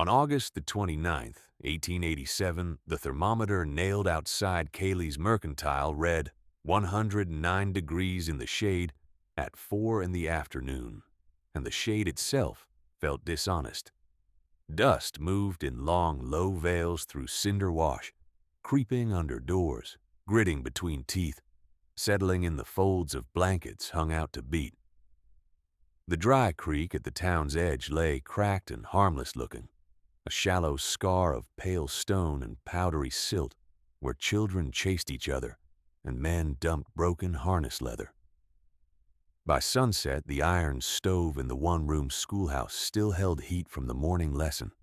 On August the 29th, 1887, the thermometer nailed outside Cayley's Mercantile read 109 degrees in the shade at 4 in the afternoon, and the shade itself felt dishonest. Dust moved in long, low veils through cinder wash, creeping under doors, gritting between teeth, settling in the folds of blankets hung out to beat. The dry creek at the town's edge lay cracked and harmless looking, a shallow scar of pale stone and powdery silt where children chased each other and men dumped broken harness leather. By sunset, the iron stove in the one-room schoolhouse still held heat from the morning lesson,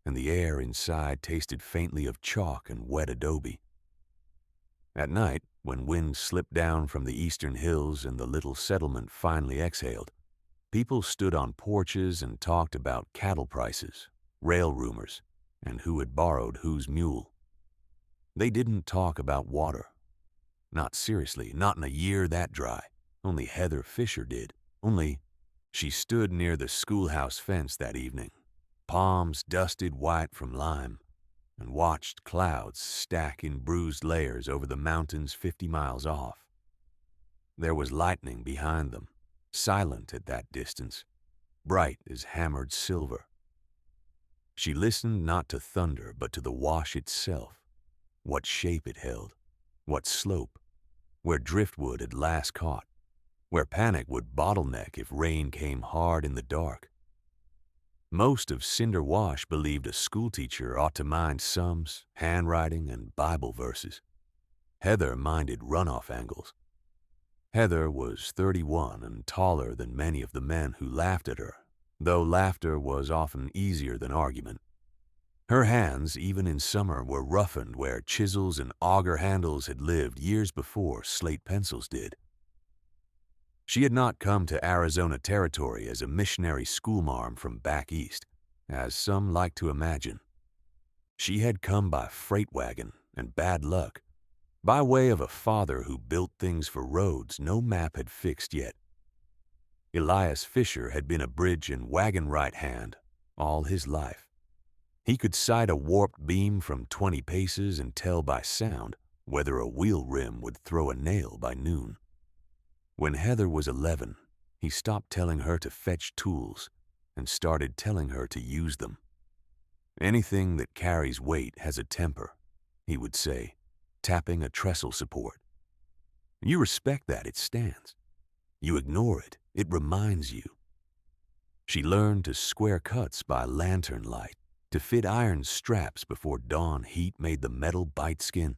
and the air inside tasted faintly of chalk and wet adobe. At night, when wind slipped down from the eastern hills and the little settlement finally exhaled, people stood on porches and talked about cattle prices, rail rumors, and who had borrowed whose mule. They didn't talk about water. Not seriously, not in a year that dry. Only Heather Fisher did. Only she stood near the schoolhouse fence that evening, palms dusted white from lime, and watched clouds stack in bruised layers over the mountains 50 miles off. There was lightning behind them, silent at that distance, bright as hammered silver. She listened not to thunder, but to the wash itself, what shape it held, what slope, where driftwood had last caught, where panic would bottleneck if rain came hard in the dark. Most of Cinder Wash believed a schoolteacher ought to mind sums, handwriting, and Bible verses. Heather minded runoff angles. Heather was 31 and taller than many of the men who laughed at her, though laughter was often easier than argument. Her hands, even in summer, were roughened where chisels and auger handles had lived years before slate pencils did. She had not come to Arizona territory as a missionary schoolmarm from back east, as some like to imagine. She had come by freight wagon and bad luck, by way of a father who built things for roads no map had fixed yet. Elias Fisher had been a bridge and wagon right hand all his life. He could sight a warped beam from 20 paces and tell by sound whether a wheel rim would throw a nail by noon. When Heather was 11, he stopped telling her to fetch tools and started telling her to use them. Anything that carries weight has a temper, he would say, tapping a trestle support. You respect that, it stands. You ignore it, it reminds you. She learned to square cuts by lantern light, to fit iron straps before dawn heat made the metal bite skin,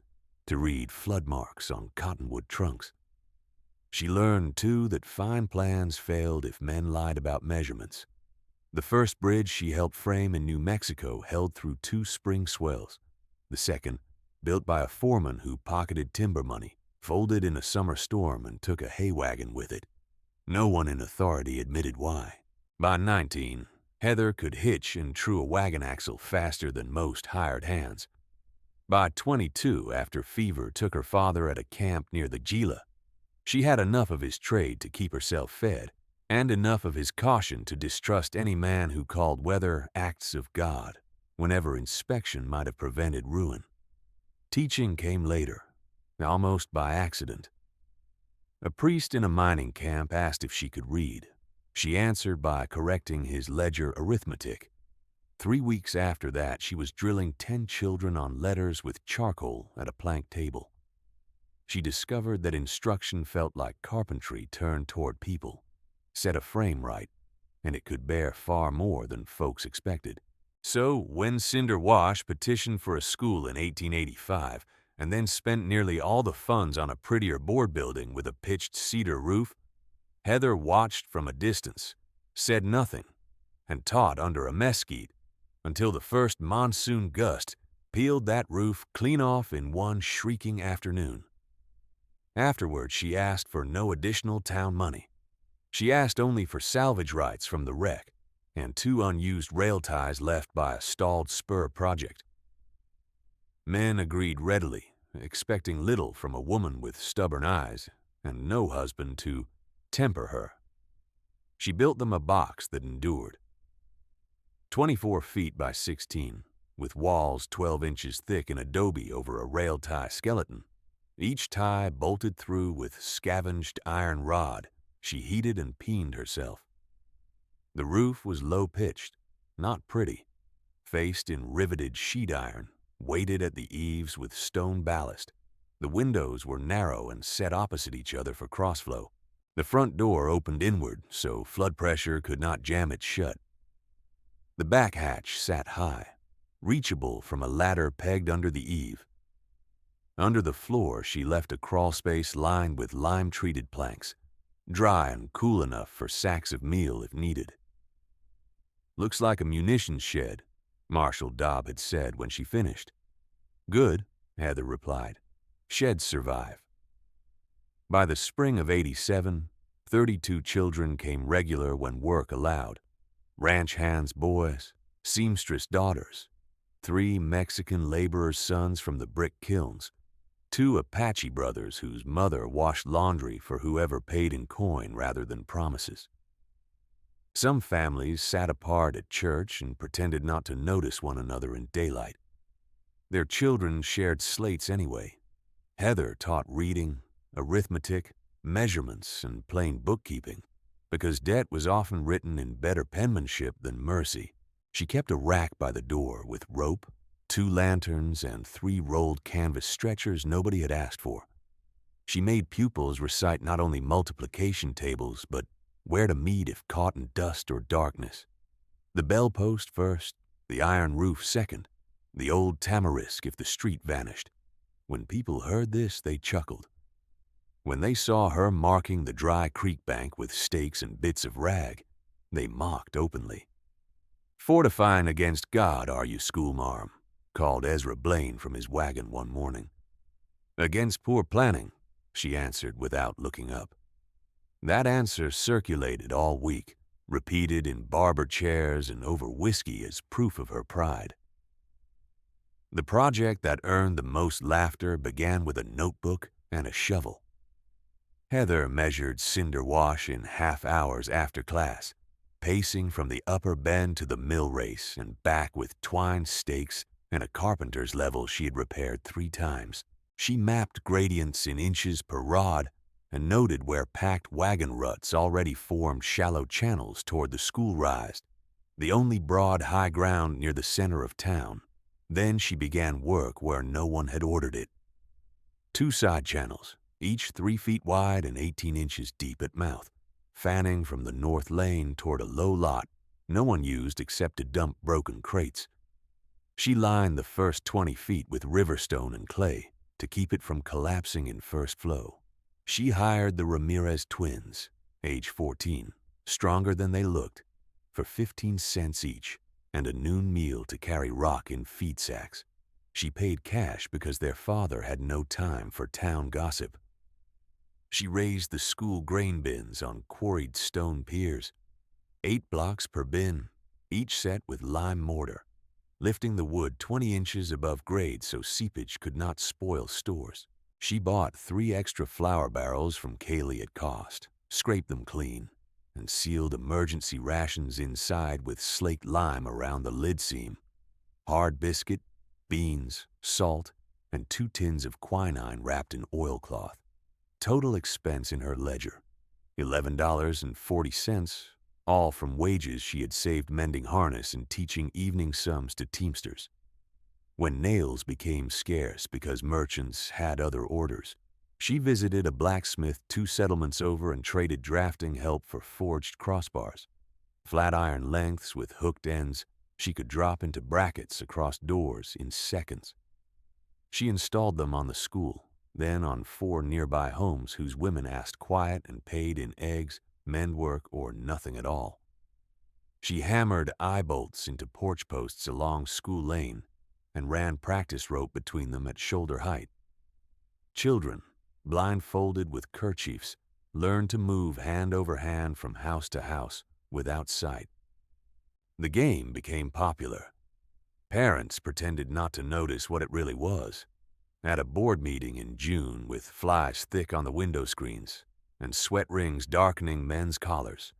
to read flood marks on cottonwood trunks. She learned, too, that fine plans failed if men lied about measurements. The first bridge she helped frame in New Mexico held through 2 spring swells. The second, built by a foreman who pocketed timber money, folded in a summer storm and took a hay wagon with it. No one in authority admitted why. By 19, Heather could hitch and true a wagon axle faster than most hired hands. By 22, after fever took her father at a camp near the Gila, she had enough of his trade to keep herself fed, and enough of his caution to distrust any man who called weather acts of God, whenever inspection might have prevented ruin. Teaching came later, almost by accident. A priest in a mining camp asked if she could read. She answered by correcting his ledger arithmetic. 3 weeks after that, she was drilling 10 children on letters with charcoal at a plank table. She discovered that instruction felt like carpentry turned toward people, set a frame right, and it could bear far more than folks expected. So, when Cinder Wash petitioned for a school in 1885, and then spent nearly all the funds on a prettier board building with a pitched cedar roof, Heather watched from a distance, said nothing, and taught under a mesquite until the first monsoon gust peeled that roof clean off in one shrieking afternoon. Afterward, she asked for no additional town money. She asked only for salvage rights from the wreck and 2 unused rail ties left by a stalled spur project. Men agreed readily, expecting little from a woman with stubborn eyes and no husband to temper her. She built them a box that endured. 24 feet by 16, with walls 12 inches thick in adobe over a rail tie skeleton. Each tie bolted through with scavenged iron rod. She heated and peened herself. The roof was low-pitched, not pretty, faced in riveted sheet iron, weighted at the eaves with stone ballast. The windows were narrow and set opposite each other for crossflow. The front door opened inward, so flood pressure could not jam it shut. The back hatch sat high, reachable from a ladder pegged under the eave. Under the floor, she left a crawl space lined with lime-treated planks, dry and cool enough for sacks of meal if needed. "Looks like a munitions shed," Marshal Dobb had said when she finished. "Good," Heather replied. "Sheds survive." By the spring of '87, 32 children came regular when work allowed. Ranch hands' boys, seamstress daughters, 3 Mexican laborers' sons from the brick kilns, 2 Apache brothers whose mother washed laundry for whoever paid in coin rather than promises. Some families sat apart at church and pretended not to notice one another in daylight. Their children shared slates anyway. Heather taught reading, arithmetic, measurements, and plain bookkeeping. Because debt was often written in better penmanship than mercy, she kept a rack by the door with rope, 2 lanterns, and 3 rolled canvas stretchers nobody had asked for. She made pupils recite not only multiplication tables, but where to meet if caught in dust or darkness. The bell post first, the iron roof second, the old tamarisk if the street vanished. When people heard this, they chuckled. When they saw her marking the dry creek bank with stakes and bits of rag, they mocked openly. "Fortifying against God, are you, schoolmarm?" called Ezra Blaine from his wagon one morning. "Against poor planning," she answered without looking up. That answer circulated all week, repeated in barber chairs and over whiskey as proof of her pride. The project that earned the most laughter began with a notebook and a shovel. Heather measured cinder wash in half hours after class, pacing from the upper bend to the mill race and back with twine stakes and a carpenter's level she had repaired 3 times. She mapped gradients in inches per rod and noted where packed wagon ruts already formed shallow channels toward the school rise, the only broad high ground near the center of town. Then she began work where no one had ordered it. 2 side channels, each 3 feet wide and 18 inches deep at mouth, fanning from the north lane toward a low lot no one used except to dump broken crates. She lined the first 20 feet with riverstone and clay to keep it from collapsing in first flow. She hired the Ramirez twins, age 14, stronger than they looked, for 15 cents each and a noon meal to carry rock in feed sacks. She paid cash because their father had no time for town gossip. She raised the school grain bins on quarried stone piers, 8 blocks per bin, each set with lime mortar, lifting the wood 20 inches above grade so seepage could not spoil stores. She bought 3 extra flour barrels from Kaylee at cost, scraped them clean, and sealed emergency rations inside with slaked lime around the lid seam. Hard biscuit, beans, salt, and 2 tins of quinine wrapped in oilcloth. Total expense in her ledger, $11.40, all from wages she had saved mending harness and teaching evening sums to teamsters. When nails became scarce because merchants had other orders, she visited a blacksmith 2 settlements over and traded drafting help for forged crossbars. Flat iron lengths with hooked ends she could drop into brackets across doors in seconds. She installed them on the school, then on 4 nearby homes whose women asked quiet and paid in eggs, mend work, or nothing at all. She hammered eye bolts into porch posts along School Lane and ran practice rope between them at shoulder height. Children, blindfolded with kerchiefs, learned to move hand over hand from house to house without sight. The game became popular. Parents pretended not to notice what it really was. At a board meeting in June with flies thick on the window screens and sweat rings darkening men's collars,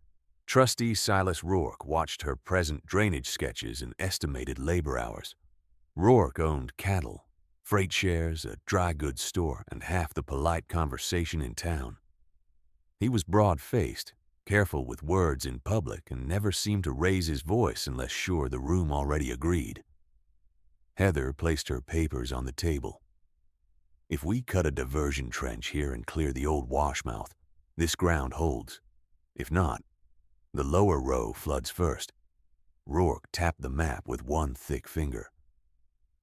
Trustee Silas Rourke watched her present drainage sketches and estimated labor hours. Rourke owned cattle, freight shares, a dry goods store, and half the polite conversation in town. He was broad-faced, careful with words in public, and never seemed to raise his voice unless sure the room already agreed. Heather placed her papers on the table. If we cut a diversion trench here and clear the old washmouth, this ground holds. If not, the lower row floods first. Rourke tapped the map with one thick finger.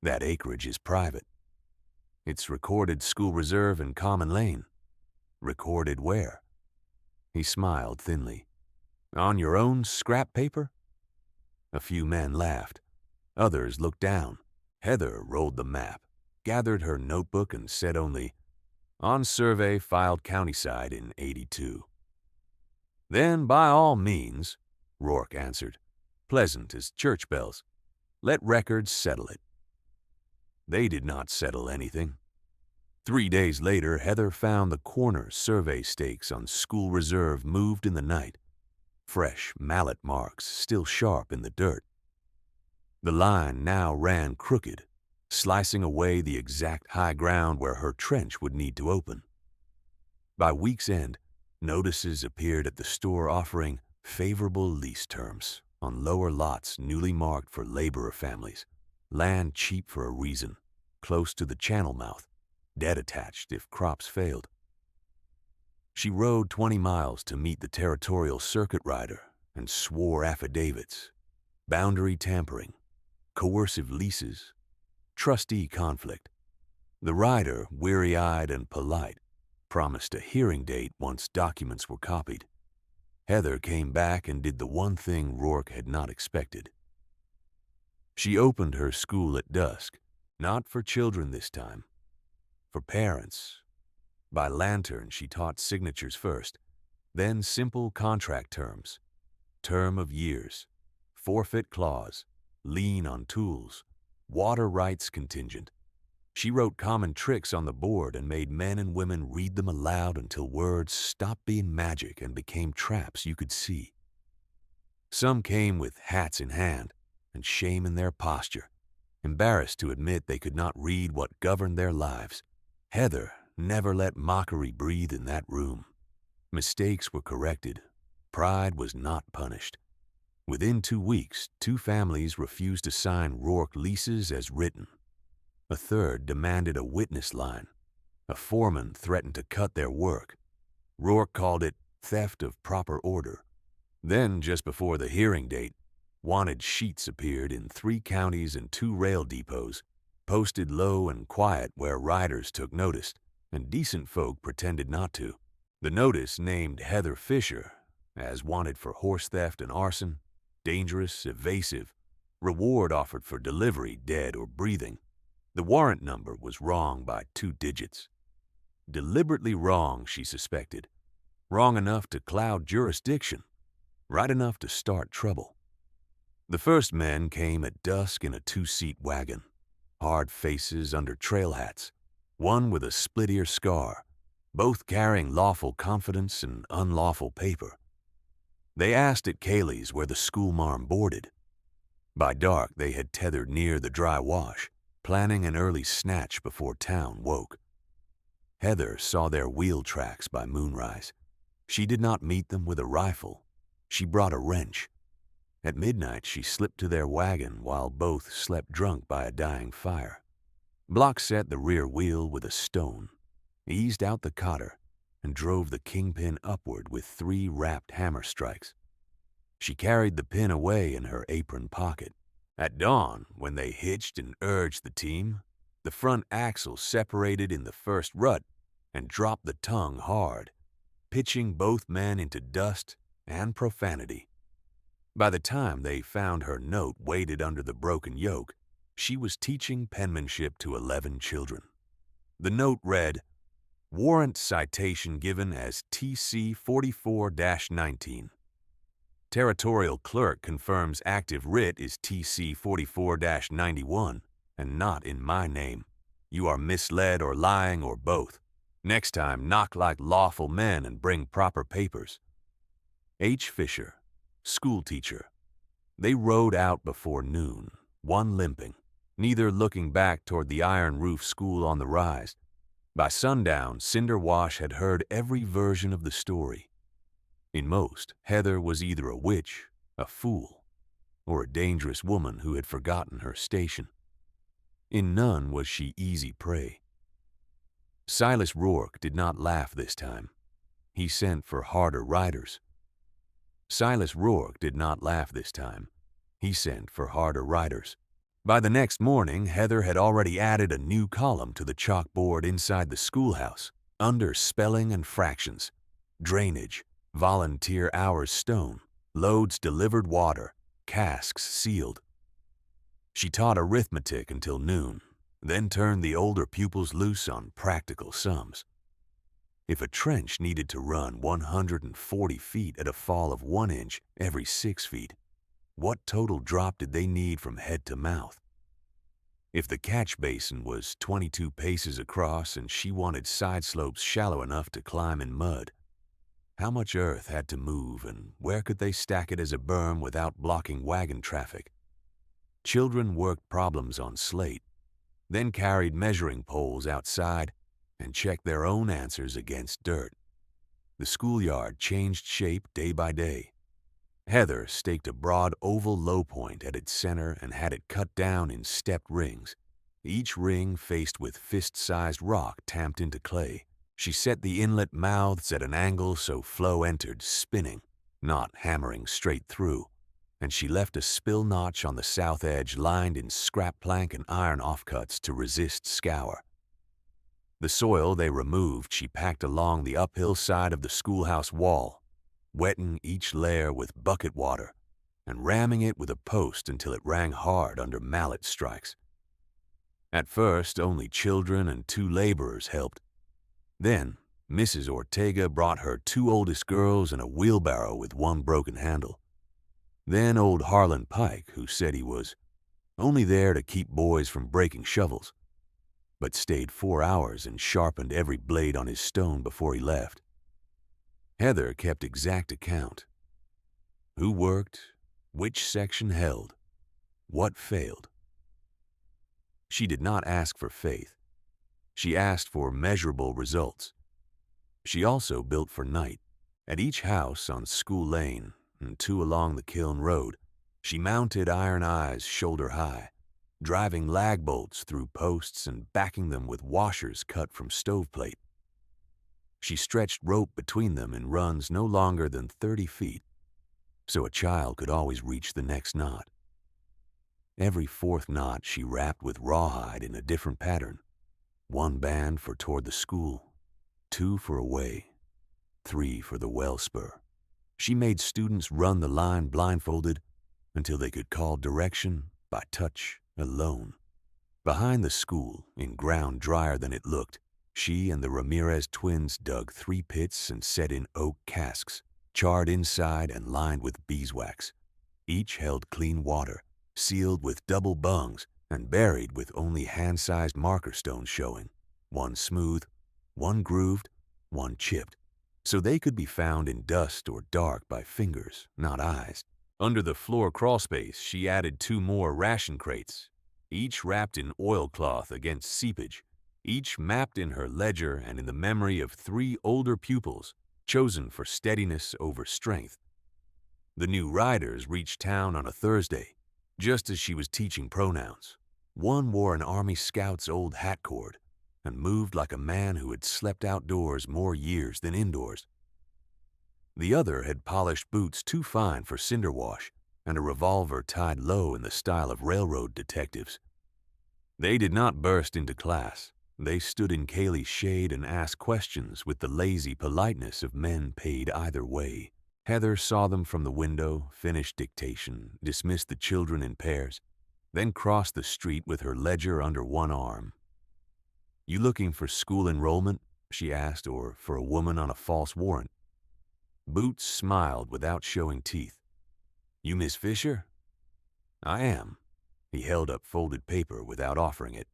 That acreage is private. It's recorded school reserve and common lane. Recorded where? He smiled thinly. On your own scrap paper? A few men laughed. Others looked down. Heather rolled the map, gathered her notebook, and said only, "On survey filed countyside in '82. "Then by all means," Rourke answered, pleasant as church bells, "let records settle it." They did not settle anything. 3 days later, Heather found the corner survey stakes on school reserve moved in the night, fresh mallet marks still sharp in the dirt. The line now ran crooked, slicing away the exact high ground where her trench would need to open. By week's end, notices appeared at the store offering favorable lease terms on lower lots newly marked for laborer families, land cheap for a reason, close to the channel mouth, debt attached if crops failed. She rode 20 miles to meet the territorial circuit rider and swore affidavits, boundary tampering, coercive leases, trustee conflict. The rider, weary-eyed and polite, promised a hearing date once documents were copied. Heather came back and did the one thing Rourke had not expected. She opened her school at dusk, not for children this time, for parents. By lantern, she taught signatures first, then simple contract terms, term of years, forfeit clause, lien on tools, water rights contingent. She wrote common tricks on the board and made men and women read them aloud until words stopped being magic and became traps you could see. Some came with hats in hand and shame in their posture, embarrassed to admit they could not read what governed their lives. Heather never let mockery breathe in that room. Mistakes were corrected. Pride was not punished. Within 2 weeks, 2 families refused to sign Rourke leases as written. A third demanded a witness line. A foreman threatened to cut their work. Rourke called it theft of proper order. Then, just before the hearing date, wanted sheets appeared in 3 counties and 2 rail depots, posted low and quiet where riders took notice, and decent folk pretended not to. The notice named Heather Fisher as wanted for horse theft and arson, dangerous, evasive, reward offered for delivery, dead or breathing. The warrant number was wrong by 2 digits. Deliberately wrong, she suspected. Wrong enough to cloud jurisdiction, right enough to start trouble. The first men came at dusk in a 2-seat wagon, hard faces under trail hats, one with a split-ear scar, both carrying lawful confidence and unlawful paper. They asked at Cayley's where the schoolmarm boarded. By dark, they had tethered near the dry wash, planning an early snatch before town woke. Heather saw their wheel tracks by moonrise. She did not meet them with a rifle. She brought a wrench. At midnight, she slipped to their wagon while both slept drunk by a dying fire. Block set the rear wheel with a stone, eased out the cotter, and drove the kingpin upward with 3 wrapped hammer strikes. She carried the pin away in her apron pocket. At dawn, when they hitched and urged the team, the front axle separated in the first rut and dropped the tongue hard, pitching both men into dust and profanity. By the time they found her note weighted under the broken yoke, she was teaching penmanship to 11 children. The note read, "Warrant citation given as TC 44-19. Territorial clerk confirms active writ is TC 44-91 and not in my name. You are misled or lying or both. Next time, knock like lawful men and bring proper papers. H. Fisher, schoolteacher. They rode out before noon, one limping, neither looking back toward the iron-roof school on the rise. By sundown, Cinder Wash had heard every version of the story. In most, Heather was either a witch, a fool, or a dangerous woman who had forgotten her station. In none was she easy prey. Silas Rourke did not laugh this time. He sent for harder riders. Silas Rourke did not laugh this time. He sent for harder riders. By the next morning, Heather had already added a new column to the chalkboard inside the schoolhouse, under spelling and fractions, drainage, volunteer hours stone, loads delivered water, casks sealed. She taught arithmetic until noon, then turned the older pupils loose on practical sums. If a trench needed to run 140 feet at a fall of 1 inch every 6 feet, what total drop did they need from head to mouth? If the catch basin was 22 paces across and she wanted side slopes shallow enough to climb in mud, how much earth had to move and where could they stack it as a berm without blocking wagon traffic? Children worked problems on slate, then carried measuring poles outside and checked their own answers against dirt. The schoolyard changed shape day by day. Heather staked a broad oval low point at its center and had it cut down in stepped rings, each ring faced with fist-sized rock tamped into clay. She set the inlet mouths at an angle so flow entered spinning, not hammering straight through, and she left a spill notch on the south edge lined in scrap plank and iron offcuts to resist scour. The soil they removed she packed along the uphill side of the schoolhouse wall, wetting each layer with bucket water and ramming it with a post until it rang hard under mallet strikes. At first, only children and 2 laborers helped. Then, Mrs. Ortega brought her 2 oldest girls and a wheelbarrow with 1 broken handle. Then old Harlan Pike, who said he was only there to keep boys from breaking shovels, but stayed 4 hours and sharpened every blade on his stone before he left. Heather kept exact account. Who worked, which section held, what failed. She did not ask for faith. She asked for measurable results. She also built for night. At each house on School Lane and 2 along the Kiln Road, she mounted iron eyes shoulder high, driving lag bolts through posts and backing them with washers cut from stoveplate. She stretched rope between them in runs no longer than 30 feet, so a child could always reach the next knot. Every 4th knot she wrapped with rawhide in a different pattern. 1 band for toward the school, 2 for away, 3 for the well spur. She made students run the line blindfolded until they could call direction by touch alone. Behind the school, in ground drier than it looked, she and the Ramirez twins dug 3 pits and set in oak casks, charred inside and lined with beeswax. Each held clean water, sealed with double bungs and buried with only hand-sized marker stones showing, 1 smooth, 1 grooved, 1 chipped, so they could be found in dust or dark by fingers, not eyes. Under the floor crawlspace, she added 2 more ration crates, each wrapped in oilcloth against seepage, each mapped in her ledger and in the memory of 3 older pupils, chosen for steadiness over strength. The new riders reached town on a Thursday, just as she was teaching pronouns. 1 wore an Army Scout's old hat cord and moved like a man who had slept outdoors more years than indoors. The other had polished boots too fine for cinder wash and a revolver tied low in the style of railroad detectives. They did not burst into class. They stood in Kaylee's shade and asked questions with the lazy politeness of men paid either way. Heather saw them from the window, finished dictation, dismissed the children in pairs, then crossed the street with her ledger under 1 arm. "You looking for school enrollment?" she asked, "or for a woman on a false warrant?" Boots smiled without showing teeth. "You Miss Fisher?" "I am." He held up folded paper without offering it.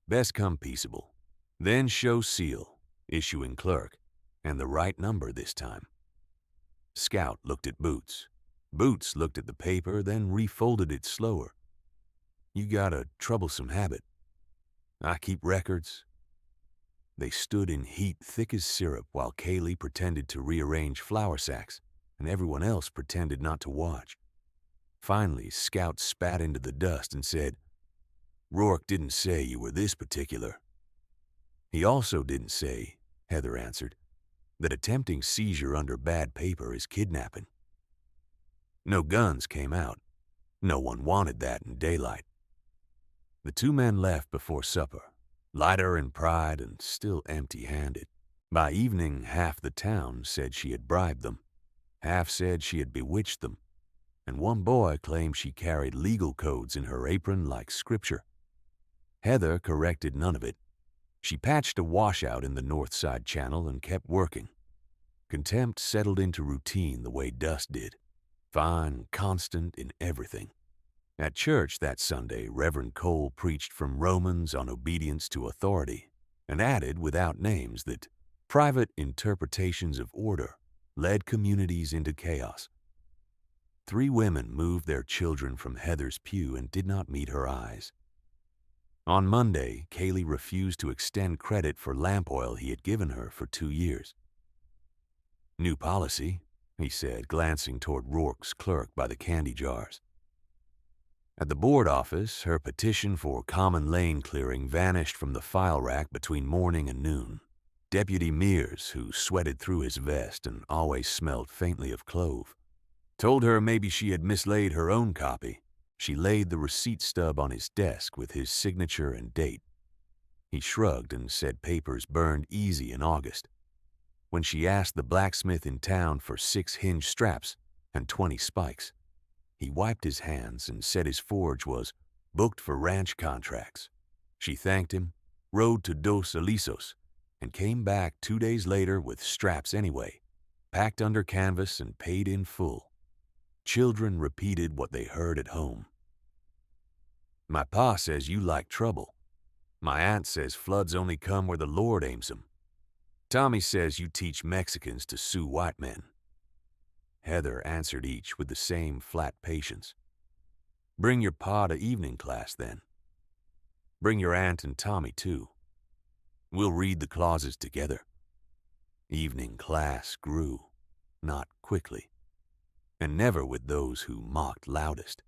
"Best come peaceable. Then show seal, issuing clerk, and the right number this time." Scout looked at Boots. Boots looked at the paper, then refolded it slower. "You got a troublesome habit. I keep records." They stood in heat thick as syrup while Kaylee pretended to rearrange flour sacks, and everyone else pretended not to watch. Finally, Scout spat into the dust and said, "Rourke didn't say you were this particular." "He also didn't say," Heather answered, "that attempting seizure under bad paper is kidnapping." No guns came out. No one wanted that in daylight. The two men left before supper, lighter in pride and still empty-handed. By evening, half the town said she had bribed them, half said she had bewitched them, and one boy claimed she carried legal codes in her apron like scripture. Heather corrected none of it. She patched a washout in the North Side Channel and kept working. Contempt settled into routine the way dust did, fine, constant in everything. At church that Sunday, Reverend Cole preached from Romans on obedience to authority and added, without names, that private interpretations of order led communities into chaos. 3 women moved their children from Heather's pew and did not meet her eyes. On Monday, Kaylee refused to extend credit for lamp oil he had given her for 2 years. "New policy," he said, glancing toward Rourke's clerk by the candy jars. At the board office, her petition for common lane clearing vanished from the file rack between morning and noon. Deputy Mears, who sweated through his vest and always smelled faintly of clove, told her maybe she had mislaid her own copy. She laid the receipt stub on his desk with his signature and date. He shrugged and said papers burned easy in August. When she asked the blacksmith in town for 6 hinge straps and 20 spikes, he wiped his hands and said his forge was booked for ranch contracts. She thanked him, rode to Dos Alisos, and came back 2 days later with straps anyway, packed under canvas and paid in full. Children repeated what they heard at home. "My pa says you like trouble. My aunt says floods only come where the Lord aims 'em. Tommy says you teach Mexicans to sue white men." Heather answered each with the same flat patience. "Bring your pa to evening class, then. Bring your aunt and Tommy, too. We'll read the clauses together." Evening class grew, not quickly, and never with those who mocked loudest,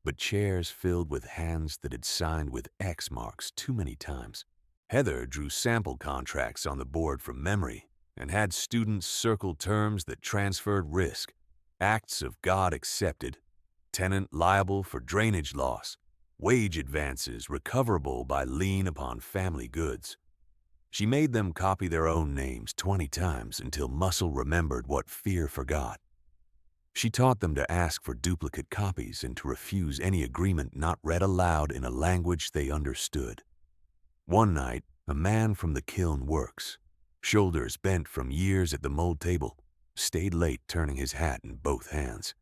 but chairs filled with hands that had signed with X marks too many times. Heather drew sample contracts on the board from memory and had students circle terms that transferred risk, acts of God accepted, tenant liable for drainage loss, wage advances recoverable by lien upon family goods. She made them copy their own names 20 times until muscle remembered what fear forgot. She taught them to ask for duplicate copies and to refuse any agreement not read aloud in a language they understood. One night, a man from the kiln works, shoulders bent from years at the mold table, stayed late turning his hat in both hands.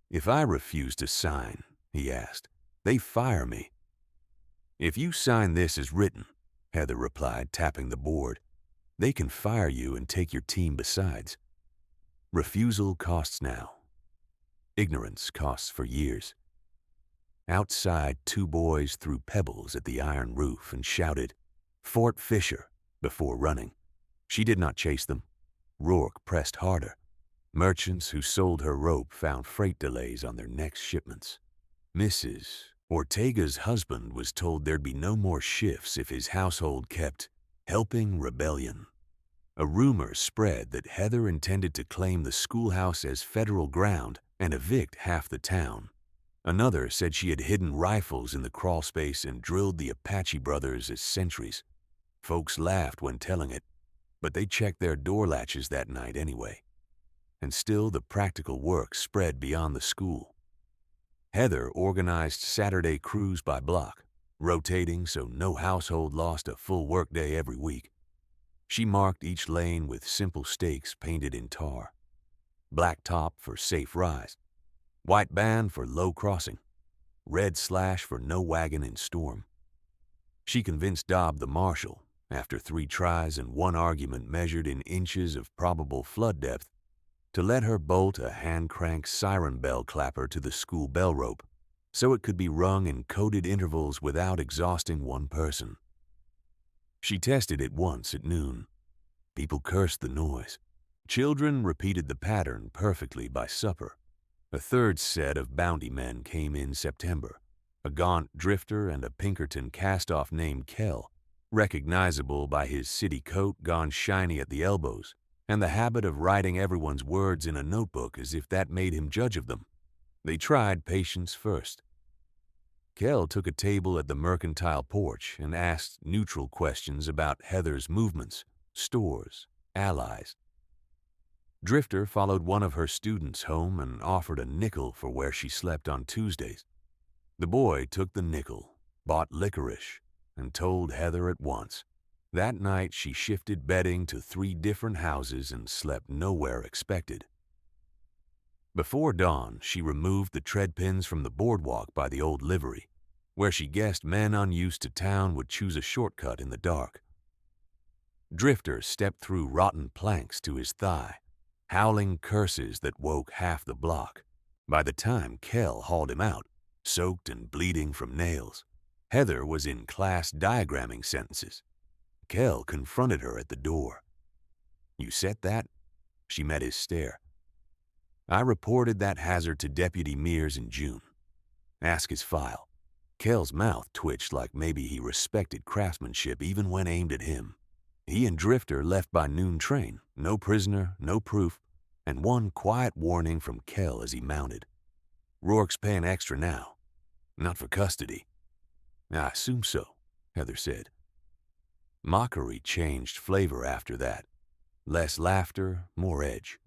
"If I refuse to sign," he asked, "they fire me." "If you sign this as written," Heather replied, tapping the board, "they can fire you and take your team besides. Refusal costs now. Ignorance costs for years." Outside, 2 boys threw pebbles at the iron roof and shouted, "Fort Fisher," before running. She did not chase them. Rourke pressed harder. Merchants who sold her rope found freight delays on their next shipments. Mrs. Ortega's husband was told there'd be no more shifts if his household kept helping rebellion. A rumor spread that Heather intended to claim the schoolhouse as federal ground and evict half the town. Another said she had hidden rifles in the crawlspace and drilled the Apache brothers as sentries. Folks laughed when telling it, but they checked their door latches that night anyway. And still the practical work spread beyond the school. Heather organized Saturday crews by block, rotating so no household lost a full workday every week. She marked each lane with simple stakes painted in tar. Black top for safe rise, white band for low crossing, red slash for no wagon in storm. She convinced Dobb the marshal, after 3 tries and 1 argument measured in inches of probable flood depth, to let her bolt a hand-crank siren bell clapper to the school bell rope so it could be rung in coded intervals without exhausting one person. She tested it once at noon. People cursed the noise. Children repeated the pattern perfectly by supper. A third set of bounty men came in September, a gaunt drifter and a Pinkerton cast-off named Kell, recognizable by his city coat gone shiny at the elbows and the habit of writing everyone's words in a notebook as if that made him judge of them. They tried patience first. Kell took a table at the mercantile porch and asked neutral questions about Heather's movements, stores, allies. Drifter followed one of her students home and offered a nickel for where she slept on Tuesdays. The boy took the nickel, bought licorice, and told Heather at once. That night she shifted bedding to 3 different houses and slept nowhere expected. Before dawn, she removed the tread pins from the boardwalk by the old livery, where she guessed men unused to town would choose a shortcut in the dark. Drifter stepped through rotten planks to his thigh, howling curses that woke half the block. By the time Kell hauled him out, soaked and bleeding from nails, Heather was in class diagramming sentences. Kell confronted her at the door. "You set that?" She met his stare. "I reported that hazard to Deputy Mears in June. Ask his file." Kell's mouth twitched like maybe he respected craftsmanship even when aimed at him. He and Drifter left by noon train, no prisoner, no proof, and one quiet warning from Kell as he mounted. "Rourke's paying extra now. Not for custody." "I assume so," Heather said. Mockery changed flavor after that. Less laughter, more edge.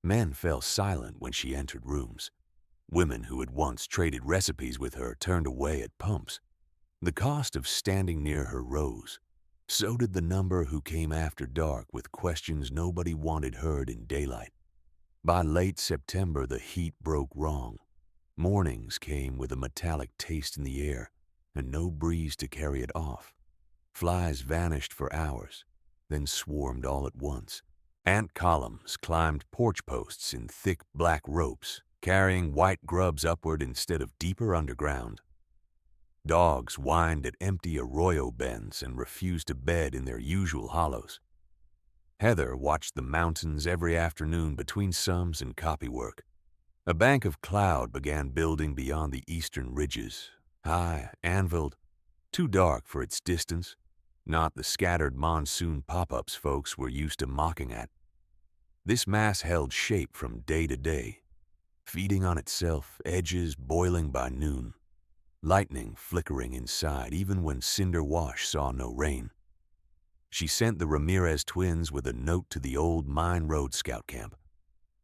Men fell silent when she entered rooms. Women who had once traded recipes with her turned away at pumps. The cost of standing near her rose. So did the number who came after dark with questions nobody wanted heard in daylight. By late September, the heat broke wrong. Mornings came with a metallic taste in the air and no breeze to carry it off. Flies vanished for hours, then swarmed all at once. Ant columns climbed porch posts in thick black ropes, carrying white grubs upward instead of deeper underground. Dogs whined at empty arroyo bends and refused to bed in their usual hollows. Heather watched the mountains every afternoon between sums and copywork. A bank of cloud began building beyond the eastern ridges, high, anviled, too dark for its distance, not the scattered monsoon pop-ups folks were used to mocking at. This mass held shape from day to day, feeding on itself, edges boiling by noon, lightning flickering inside even when Cinder Wash saw no rain. She sent the Ramirez twins with a note to the old Mine Road Scout Camp,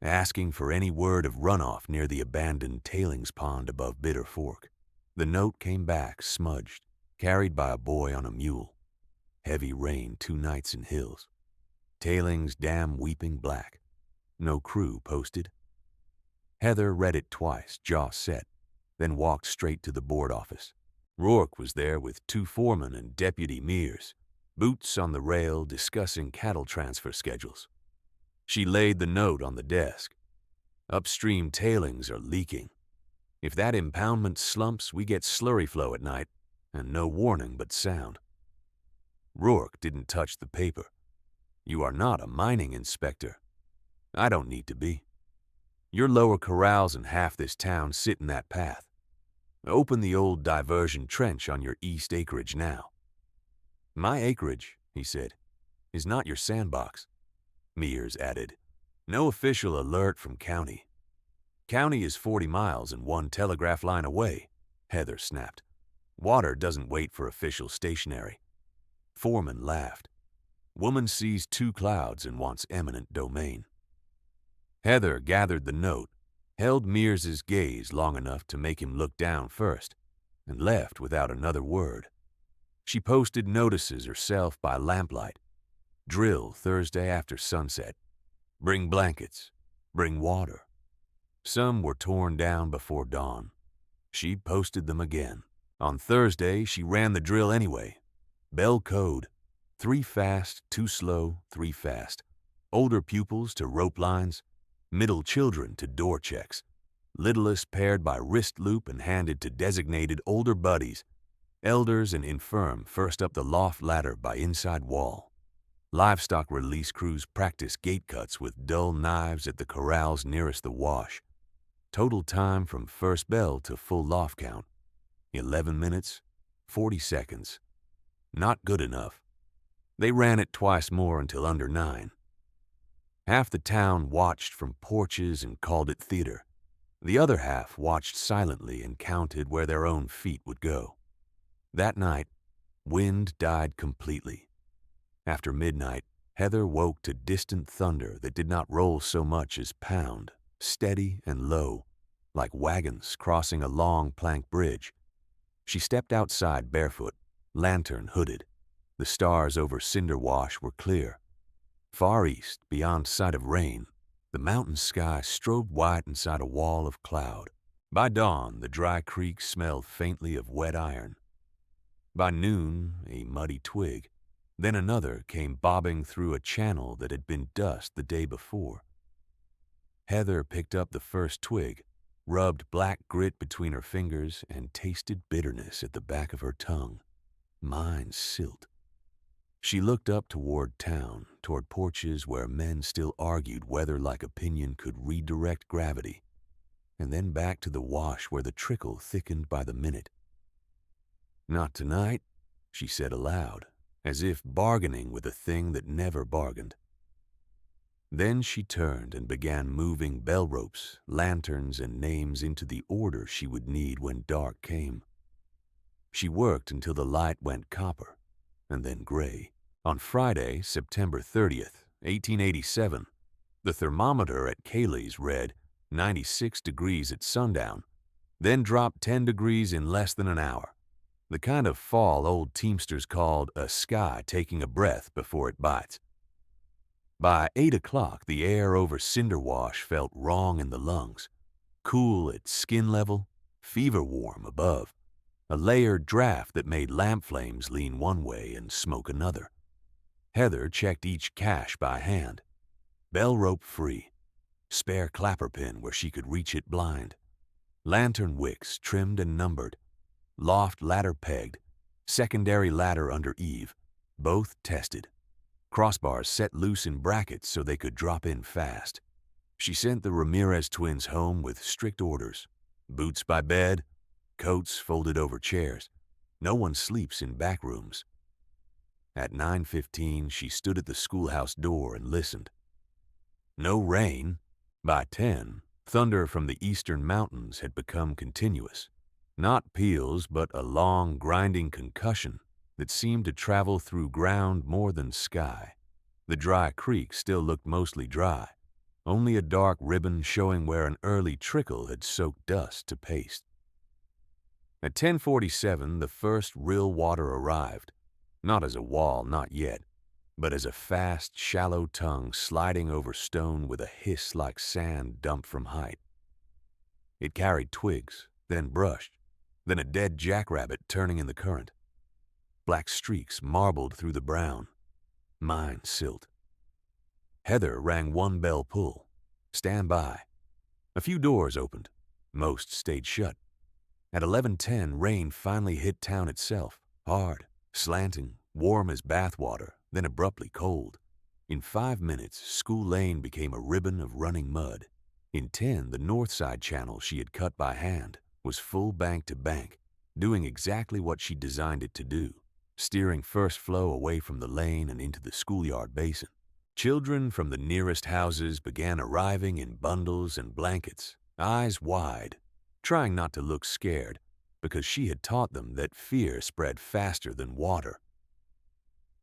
asking for any word of runoff near the abandoned tailings pond above Bitter Fork. The note came back smudged, carried by a boy on a mule. Heavy rain 2 nights in hills. Tailings dam weeping black. No crew posted. Heather read it twice, jaw set, then walked straight to the board office. Rourke was there with 2 foremen and Deputy Mears, boots on the rail discussing cattle transfer schedules. She laid the note on the desk. "Upstream tailings are leaking. If that impoundment slumps, we get slurry flow at night, and no warning but sound." Rourke didn't touch the paper. "You are not a mining inspector. I don't need to be. Your lower corrals and half this town sit in that path. Open the old diversion trench on your east acreage now." "My acreage," he said, "is not your sandbox." Mears added, "No official alert from county." "County is 40 miles and 1 telegraph line away," Heather snapped. "Water doesn't wait for official stationary." Foreman laughed. "Woman sees 2 clouds and wants eminent domain." Heather gathered the note, held Mears's gaze long enough to make him look down first, and left without another word. She posted notices herself by lamplight. Drill Thursday after sunset. Bring blankets. Bring water. Some were torn down before dawn. She posted them again. On Thursday, she ran the drill anyway. Bell code. 3 fast, 2 slow, 3 fast. Older pupils to rope lines. middle children to door checks, littlest paired by wrist loop and handed to designated older buddies, elders and infirm first up the loft ladder by inside wall. Livestock release crews practice gate cuts with dull knives at the corrals nearest the wash. Total time from first bell to full loft count, 11 minutes, 40 seconds. Not good enough. They ran it twice more until under 9. Half the town watched from porches and called it theater. The other half watched silently and counted where their own feet would go. That night, wind died completely. After midnight, Heather woke to distant thunder that did not roll so much as pound, steady and low, like wagons crossing a long plank bridge. She stepped outside barefoot, lantern hooded. The stars over Cinder Wash were clear. Far east, beyond sight of rain, the mountain sky strobed white inside a wall of cloud. By dawn, the dry creek smelled faintly of wet iron. By noon, a muddy twig, then another came bobbing through a channel that had been dust the day before. Heather picked up the first twig, rubbed black grit between her fingers, and tasted bitterness at the back of her tongue. Mind silt. She looked up toward town, toward porches where men still argued whether like opinion could redirect gravity, and then back to the wash where the trickle thickened by the minute. "Not tonight," she said aloud, as if bargaining with a thing that never bargained. Then she turned and began moving bell ropes, lanterns, and names into the order she would need when dark came. She worked until the light went copper, and then gray. On Friday, September 30th, 1887, the thermometer at Cayley's read 96 degrees at sundown, then dropped 10 degrees in less than an hour. The kind of fall old Teamsters called a sky taking a breath before it bites. By 8 o'clock, the air over Cinder Wash felt wrong in the lungs, cool at skin level, fever warm above, a layered draft that made lamp flames lean one way and smoke another. Heather checked each cache by hand. Bell rope free, spare clapper pin where she could reach it blind, lantern wicks trimmed and numbered, loft ladder pegged, secondary ladder under eave, both tested. Crossbars set loose in brackets so they could drop in fast. She sent the Ramirez twins home with strict orders. Boots by bed, coats folded over chairs. No one sleeps in back rooms. At 9:15, she stood at the schoolhouse door and listened. No rain. By 10, thunder from the eastern mountains had become continuous. Not peals, but a long, grinding concussion that seemed to travel through ground more than sky. The dry creek still looked mostly dry, only a dark ribbon showing where an early trickle had soaked dust to paste. At 10:47, the first real water arrived, not as a wall, not yet, but as a fast, shallow tongue sliding over stone with a hiss like sand dumped from height. It carried twigs, then brush, then a dead jackrabbit turning in the current. Black streaks marbled through the brown. Mind silt. Heather rang one bell pull. Stand by. A few doors opened. Most stayed shut. At 11:10, rain finally hit town itself, hard, slanting, warm as bathwater, then abruptly cold. In 5 minutes, School Lane became a ribbon of running mud. In 10, the north side channel she had cut by hand was full bank to bank, doing exactly what she designed it to do, steering first flow away from the lane and into the schoolyard basin. Children from the nearest houses began arriving in bundles and blankets, eyes wide, trying not to look scared, because she had taught them that fear spread faster than water.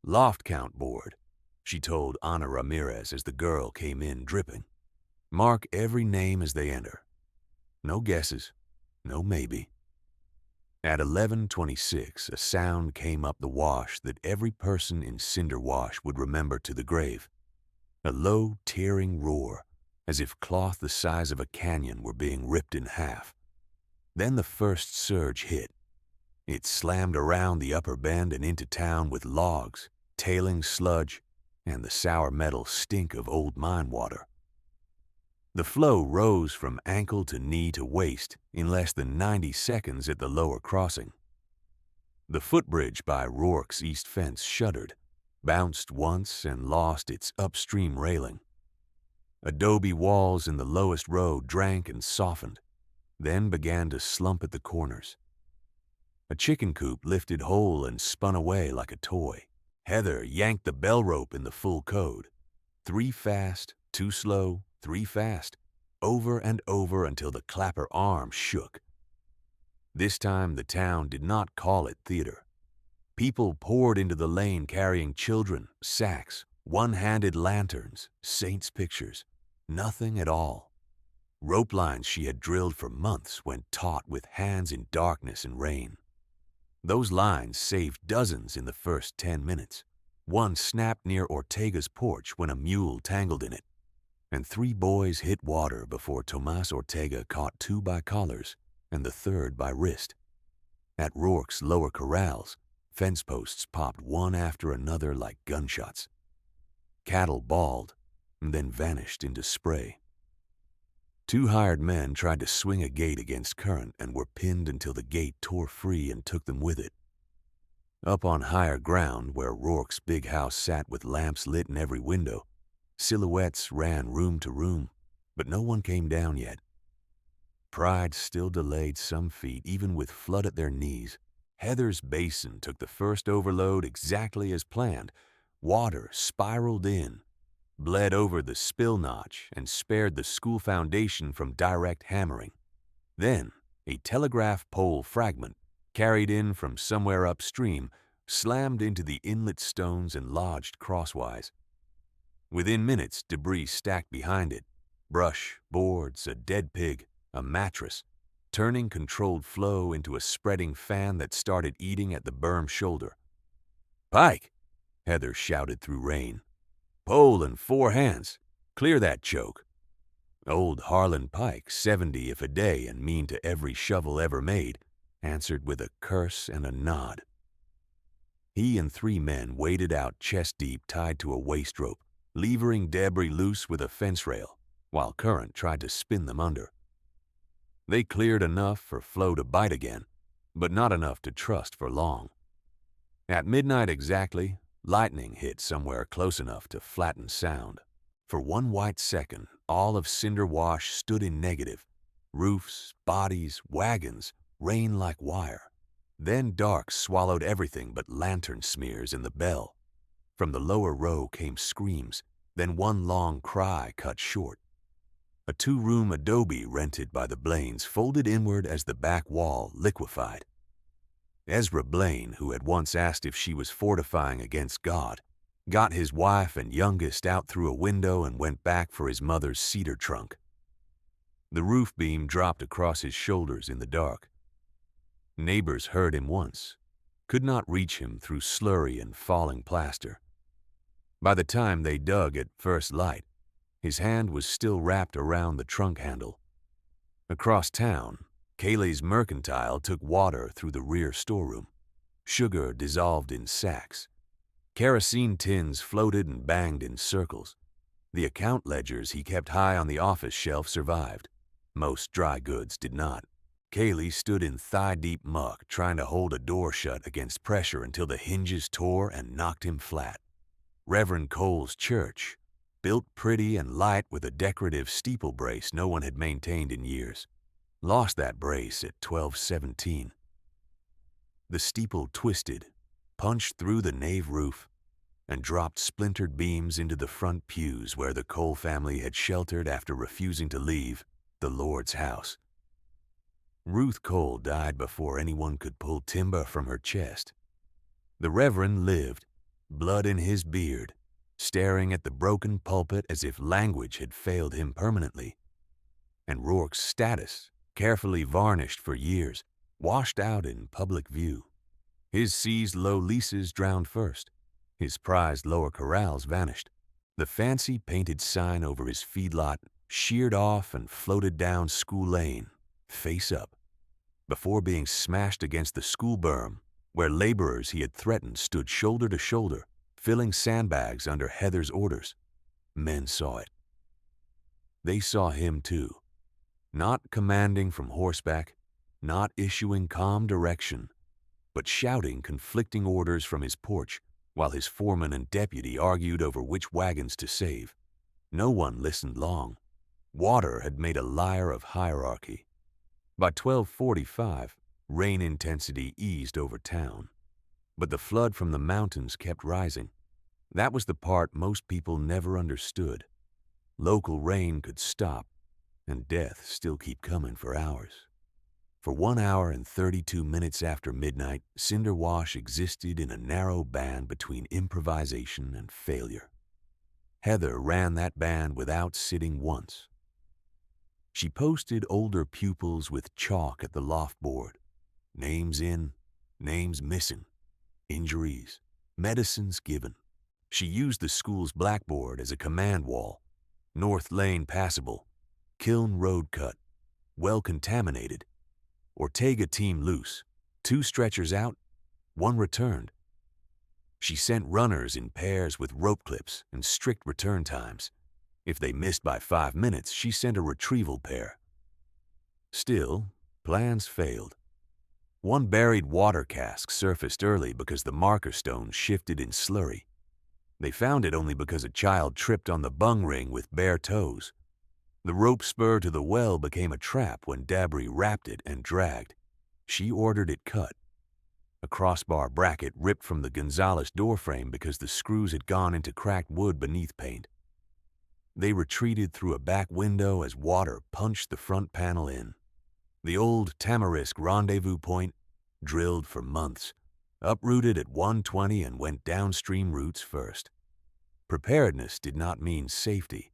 "Loft count board," she told Ana Ramirez as the girl came in dripping. "Mark every name as they enter. No guesses, no maybe." At 11:26, a sound came up the wash that every person in Cinder Wash would remember to the grave. A low, tearing roar, as if cloth the size of a canyon were being ripped in half. Then the first surge hit. It slammed around the upper bend and into town with logs, tailing sludge, and the sour metal stink of old mine water. The flow rose from ankle to knee to waist in less than 90 seconds at the lower crossing. The footbridge by Rourke's east fence shuddered, bounced once and lost its upstream railing. Adobe walls in the lowest row drank and softened, then began to slump at the corners. A chicken coop lifted whole and spun away like a toy. Heather yanked the bell rope in the full code. 3 fast, 2 slow, 3 fast, over and over until the clapper arm shook. This time the town did not call it theater. People poured into the lane carrying children, sacks, one-handed lanterns, saints' pictures, nothing at all. Rope lines she had drilled for months went taut with hands in darkness and rain. Those lines saved dozens in the first 10 minutes. One snapped near Ortega's porch when a mule tangled in it, and 3 boys hit water before Tomas Ortega caught 2 by collars and the third by wrist. At Rourke's lower corrals, fence posts popped one after another like gunshots. Cattle bawled and then vanished into spray. 2 hired men tried to swing a gate against current and were pinned until the gate tore free and took them with it. Up on higher ground, where Rourke's big house sat with lamps lit in every window, silhouettes ran room to room, but no one came down yet. Pride still delayed some feet, even with flood at their knees. Heather's basin took the first overload exactly as planned. Water spiraled in, bled over the spill notch, and spared the school foundation from direct hammering. Then, a telegraph pole fragment, carried in from somewhere upstream, slammed into the inlet stones and lodged crosswise. Within minutes, debris stacked behind it. Brush, boards, a dead pig, a mattress, turning controlled flow into a spreading fan that started eating at the berm shoulder. "Pike!" Heather shouted through rain. "Pole and 4 hands. Clear that choke." Old Harlan Pike, 70 if a day and mean to every shovel ever made, answered with a curse and a nod. He and 3 men waded out chest-deep tied to a waist rope, levering debris loose with a fence rail, while current tried to spin them under. They cleared enough for flow to bite again, but not enough to trust for long. At midnight exactly, lightning hit somewhere close enough to flatten sound. For one white second, all of Cinder Wash stood in negative. Roofs, bodies, wagons, rain like wire. Then dark swallowed everything but lantern smears and the bell. From the lower row came screams, then one long cry cut short. A 2-room adobe rented by the Blaines folded inward as the back wall liquefied. Ezra Blaine, who had once asked if she was fortifying against God, got his wife and youngest out through a window and went back for his mother's cedar trunk. The roof beam dropped across his shoulders in the dark. Neighbors heard him once, could not reach him through slurry and falling plaster. By the time they dug at first light, his hand was still wrapped around the trunk handle. Across town, Cayley's Mercantile took water through the rear storeroom. Sugar dissolved in sacks. Kerosene tins floated and banged in circles. The account ledgers he kept high on the office shelf survived. Most dry goods did not. Cayley stood in thigh-deep muck trying to hold a door shut against pressure until the hinges tore and knocked him flat. Reverend Cole's church, built pretty and light with a decorative steeple brace no one had maintained in years, lost that brace at 1217. The steeple twisted, punched through the nave roof, and dropped splintered beams into the front pews where the Cole family had sheltered after refusing to leave the Lord's house. Ruth Cole died before anyone could pull timber from her chest. The Reverend lived, blood in his beard, staring at the broken pulpit as if language had failed him permanently. And Rourke's status, carefully varnished for years, washed out in public view. His seized low leases drowned first. His prized lower corrals vanished. The fancy painted sign over his feedlot sheared off and floated down School Lane, face up, before being smashed against the school berm, where laborers he had threatened stood shoulder to shoulder, filling sandbags under Heather's orders. Men saw it. They saw him too, not commanding from horseback, not issuing calm direction, but shouting conflicting orders from his porch while his foreman and deputy argued over which wagons to save. No one listened long. Water had made a liar of hierarchy. By 12:45, rain intensity eased over town, but the flood from the mountains kept rising. That was the part most people never understood. Local rain could stop, and death still keep coming for hours. For 1 hour and 32 minutes after midnight, Cinder Wash existed in a narrow band between improvisation and failure. Heather ran that band without sitting once. She posted older pupils with chalk at the loft board. Names in, names missing, injuries, medicines given. She used the school's blackboard as a command wall. North Lane passable, Kiln Road cut, well contaminated. Ortega team loose, 2 stretchers out, 1 returned. She sent runners in pairs with rope clips and strict return times. If they missed by 5 minutes, she sent a retrieval pair. Still, plans failed. 1 buried water cask surfaced early because the marker stone shifted in slurry. They found it only because a child tripped on the bung ring with bare toes. The rope spur to the well became a trap when Dabry wrapped it and dragged. She ordered it cut. A crossbar bracket ripped from the Gonzales doorframe because the screws had gone into cracked wood beneath paint. They retreated through a back window as water punched the front panel in. The old Tamarisk rendezvous point, drilled for months, uprooted at 120 and went downstream routes first. Preparedness did not mean safety.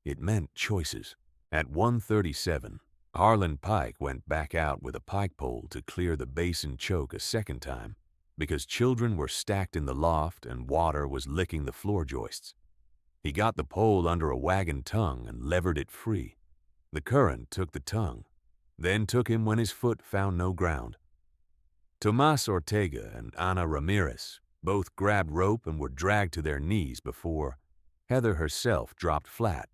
It meant choices. At 1:37, Harlan Pike went back out with a pike pole to clear the basin choke a second time because children were stacked in the loft and water was licking the floor joists. He got the pole under a wagon tongue and levered it free. The current took the tongue, then took him when his foot found no ground. Tomas Ortega and Ana Ramirez both grabbed rope and were dragged to their knees before Heather herself dropped flat,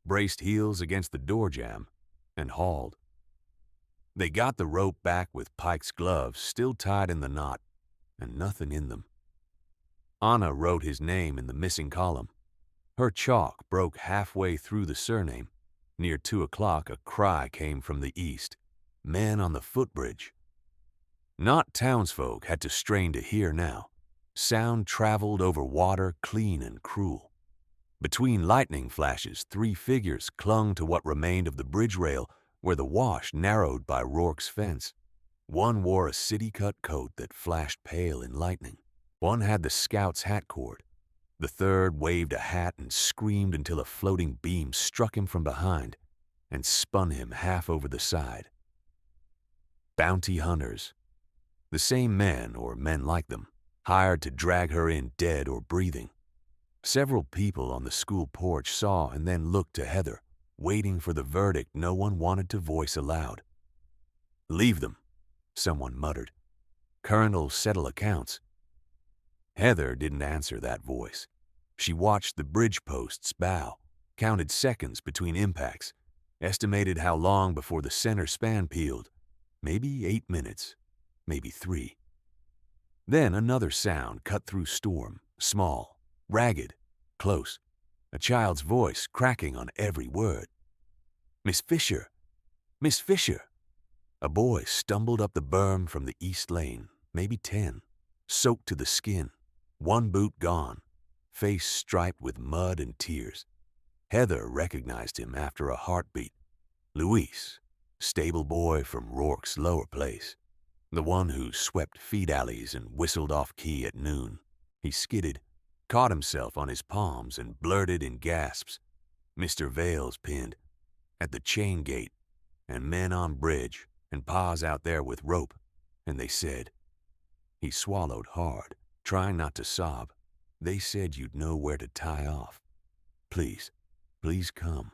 braced heels against the door jamb, and hauled. They got the rope back with Pike's gloves still tied in the knot, and nothing in them. Ana wrote his name in the missing column. Her chalk broke halfway through the surname. Near 2 o'clock, a cry came from the east. Men on the footbridge. Not townsfolk had to strain to hear now. Sound traveled over water clean and cruel. Between lightning flashes, 3 figures clung to what remained of the bridge rail where the wash narrowed by Rourke's fence. One wore a city-cut coat that flashed pale in lightning. One had the scout's hat cord. The third waved a hat and screamed until a floating beam struck him from behind and spun him half over the side. Bounty hunters. The same men, or men like them, hired to drag her in dead or breathing. Several people on the school porch saw and then looked to Heather, waiting for the verdict no one wanted to voice aloud. "Leave them," someone muttered. "Colonel'll settle accounts." Heather didn't answer that voice. She watched the bridge posts bow, counted seconds between impacts, estimated how long before the center span peeled. Maybe 8 minutes, maybe 3. Then another sound cut through storm, small, ragged, close. A child's voice cracking on every word. "Miss Fisher! Miss Fisher!" A boy stumbled up the berm from the east lane, maybe 10, soaked to the skin, 1 boot gone, face striped with mud and tears. Heather recognized him after a heartbeat. Luis, stable boy from Rourke's lower place, the one who swept feed alleys and whistled off key at noon. He skidded, caught himself on his palms and blurted in gasps. Mr. Vale's pinned at the chain gate, and men on bridge, and pa's out there with rope, and they said. He swallowed hard, trying not to sob. They said you'd know where to tie off. Please, please come.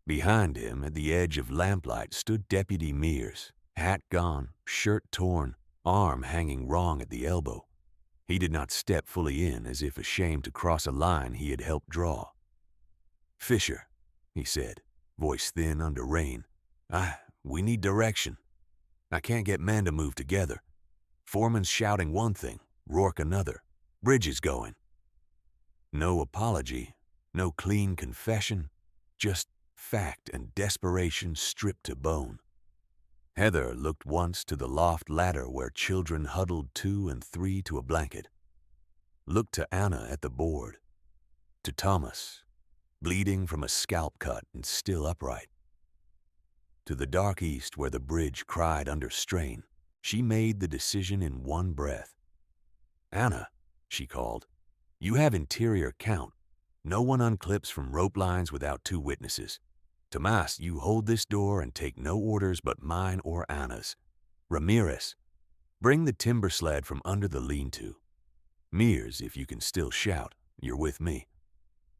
Behind him, at the edge of lamplight, stood Deputy Mears, hat gone, shirt torn, arm hanging wrong at the elbow. He did not step fully in, as if ashamed to cross a line he had helped draw. "Fisher," he said, voice thin under rain. We need direction. I can't get men to move together. Foreman's shouting one thing, Rourke another. Bridge is going. No apology, no clean confession, just fact and desperation stripped to bone. Heather looked once to the loft ladder where children huddled 2 and 3 to a blanket. Looked to Anna at the board. To Thomas, bleeding from a scalp cut and still upright. To the dark east where the bridge cried under strain, she made the decision in one breath. Anna, she called, you have interior count. No one unclips from rope lines without 2 witnesses. Tomas, you hold this door and take no orders but mine or Anna's. Ramirez, bring the timber sled from under the lean-to. Mears, if you can still shout, you're with me.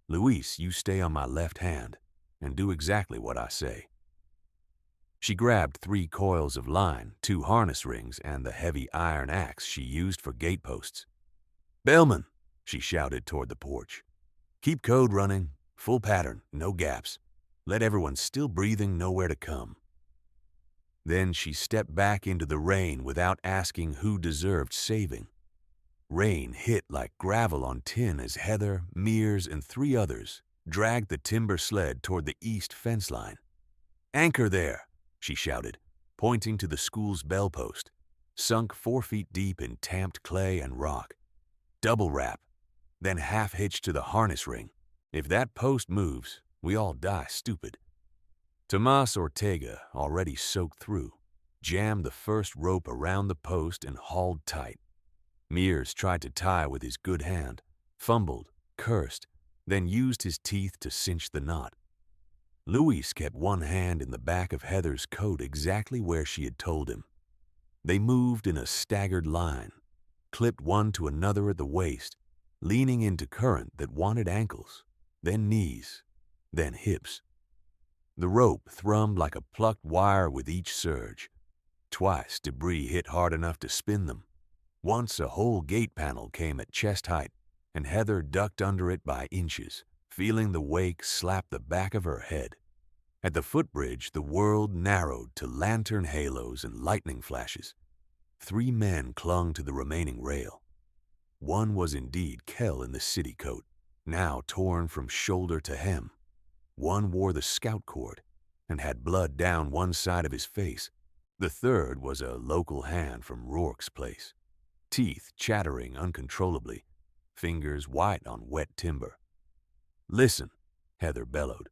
Luis, you stay on my left hand and do exactly what I say. She grabbed 3 coils of line, 2 harness rings, and the heavy iron axe she used for gateposts. Bellman, she shouted toward the porch. Keep code running, full pattern, no gaps. Let everyone still breathing know where to come. Then she stepped back into the rain without asking who deserved saving. Rain hit like gravel on tin as Heather, Mears, and 3 others dragged the timber sled toward the east fence line. Anchor there, she shouted, pointing to the school's bell post, sunk 4 feet deep in tamped clay and rock. Double wrap, then half hitch to the harness ring. If that post moves, we all die stupid. Tomas Ortega, already soaked through, jammed the first rope around the post and hauled tight. Mears tried to tie with his good hand, fumbled, cursed, then used his teeth to cinch the knot. Luis kept one hand in the back of Heather's coat exactly where she had told him. They moved in a staggered line, clipped one to another at the waist, leaning into current that wanted ankles, then knees, then hips. The rope thrummed like a plucked wire with each surge. Twice debris hit hard enough to spin them. Once a whole gate panel came at chest height, and Heather ducked under it by inches, feeling the wake slap the back of her head. At the footbridge, the world narrowed to lantern halos and lightning flashes. 3 men clung to the remaining rail. One was indeed Kell in the city coat, now torn from shoulder to hem. One wore the scout cord and had blood down one side of his face. The third was a local hand from Rourke's place, teeth chattering uncontrollably, fingers white on wet timber. Listen, Heather bellowed.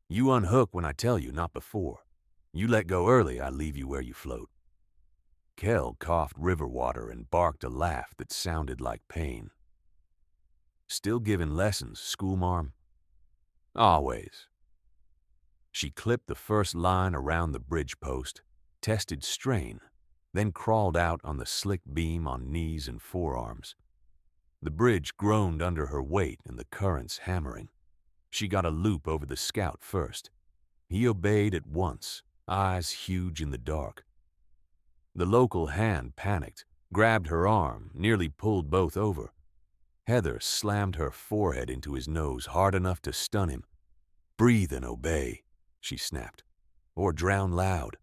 You unhook when I tell you, not before. You let go early, I leave you where you float. Kell coughed river water and barked a laugh that sounded like pain. Still giving lessons, schoolmarm? Always. She clipped the first line around the bridge post, tested strain, then crawled out on the slick beam on knees and forearms. The bridge groaned under her weight and the currents hammering. She got a loop over the scout first. He obeyed at once, eyes huge in the dark. The local hand panicked, grabbed her arm, nearly pulled both over. Heather slammed her forehead into his nose hard enough to stun him. Breathe and obey, she snapped, or drown loud.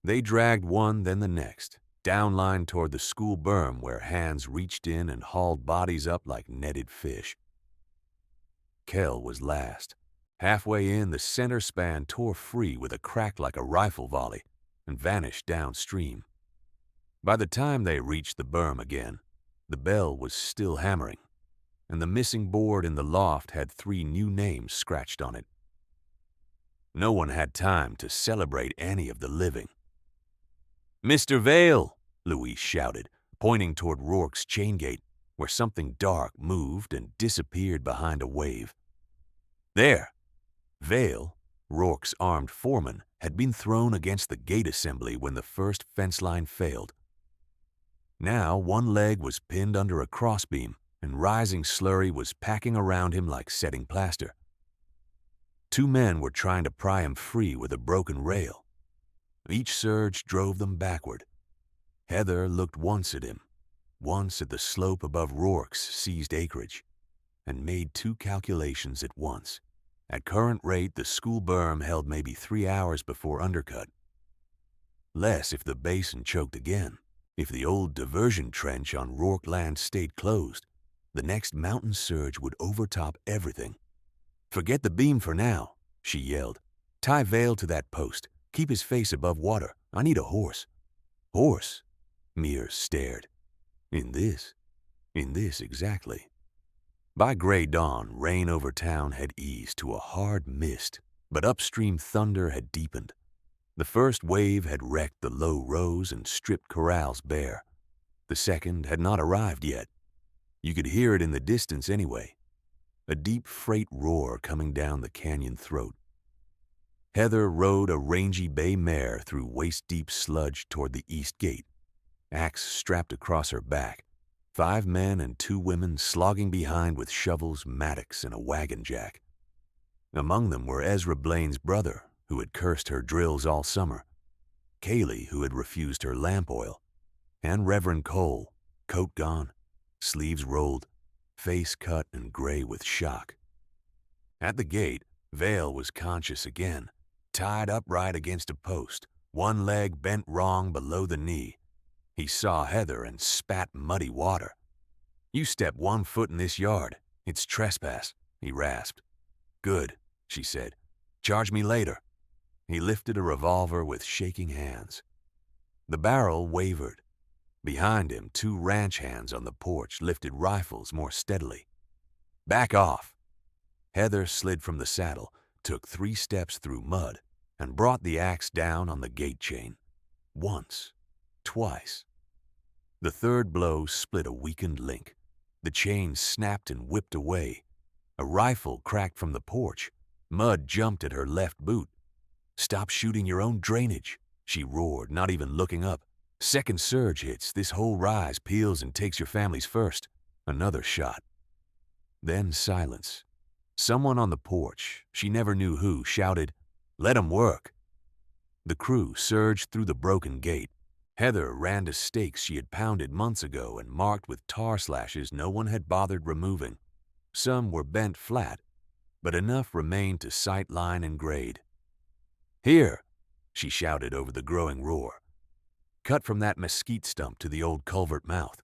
They dragged one, then the next, downline toward the school berm where hands reached in and hauled bodies up like netted fish. Kell was last. Halfway in, the center span tore free with a crack like a rifle volley and vanished downstream. By the time they reached the berm again, the bell was still hammering, and the missing board in the loft had 3 new names scratched on it. No one had time to celebrate any of the living. Mr. Vale, Luis shouted, pointing toward Rourke's chain gate, where something dark moved and disappeared behind a wave. There! Vale, Rourke's armed foreman, had been thrown against the gate assembly when the first fence line failed. Now one leg was pinned under a crossbeam, and rising slurry was packing around him like setting plaster. 2 men were trying to pry him free with a broken rail. Each surge drove them backward. Heather looked once at him, once at the slope above Rourke's seized acreage, and made 2 calculations at once. At current rate, the school berm held maybe 3 hours before undercut. Less if the basin choked again. If the old diversion trench on Rourke Land stayed closed, the next mountain surge would overtop everything. "Forget the beam for now," she yelled. "Tie Vale to that post. Keep his face above water. I need a horse." "Horse?" Mears stared. In this exactly. By gray dawn, rain over town had eased to a hard mist, but upstream thunder had deepened. The first wave had wrecked the low rows and stripped corrals bare. The second had not arrived yet. You could hear it in the distance anyway, a deep freight roar coming down the canyon throat. Heather rode a rangy bay mare through waist-deep sludge toward the east gate, axe strapped across her back, 5 men and 2 women slogging behind with shovels, mattocks, and a wagon jack. Among them were Ezra Blaine's brother, who had cursed her drills all summer, Kaylee, who had refused her lamp oil, and Reverend Cole, coat gone, sleeves rolled, face cut and gray with shock. At the gate, Vale was conscious again, tied upright against a post, one leg bent wrong below the knee. He saw Heather and spat muddy water. "You step 1 foot in this yard. It's trespass," he rasped. "Good," she said. "Charge me later." He lifted a revolver with shaking hands. The barrel wavered. Behind him, 2 ranch hands on the porch lifted rifles more steadily. "Back off." Heather slid from the saddle, took 3 steps through mud, and brought the axe down on the gate chain. Once, twice. The third blow split a weakened link. The chain snapped and whipped away. A rifle cracked from the porch. Mud jumped at her left boot. "Stop shooting your own drainage," she roared, not even looking up. "Second surge hits, this whole rise peels and takes your families first." Another shot. Then silence. Someone on the porch, she never knew who, shouted, "Let 'em work." The crew surged through the broken gate. Heather ran to stakes she had pounded months ago and marked with tar slashes no one had bothered removing. Some were bent flat, but enough remained to sight line and grade. "Here," she shouted over the growing roar. "Cut from that mesquite stump to the old culvert mouth.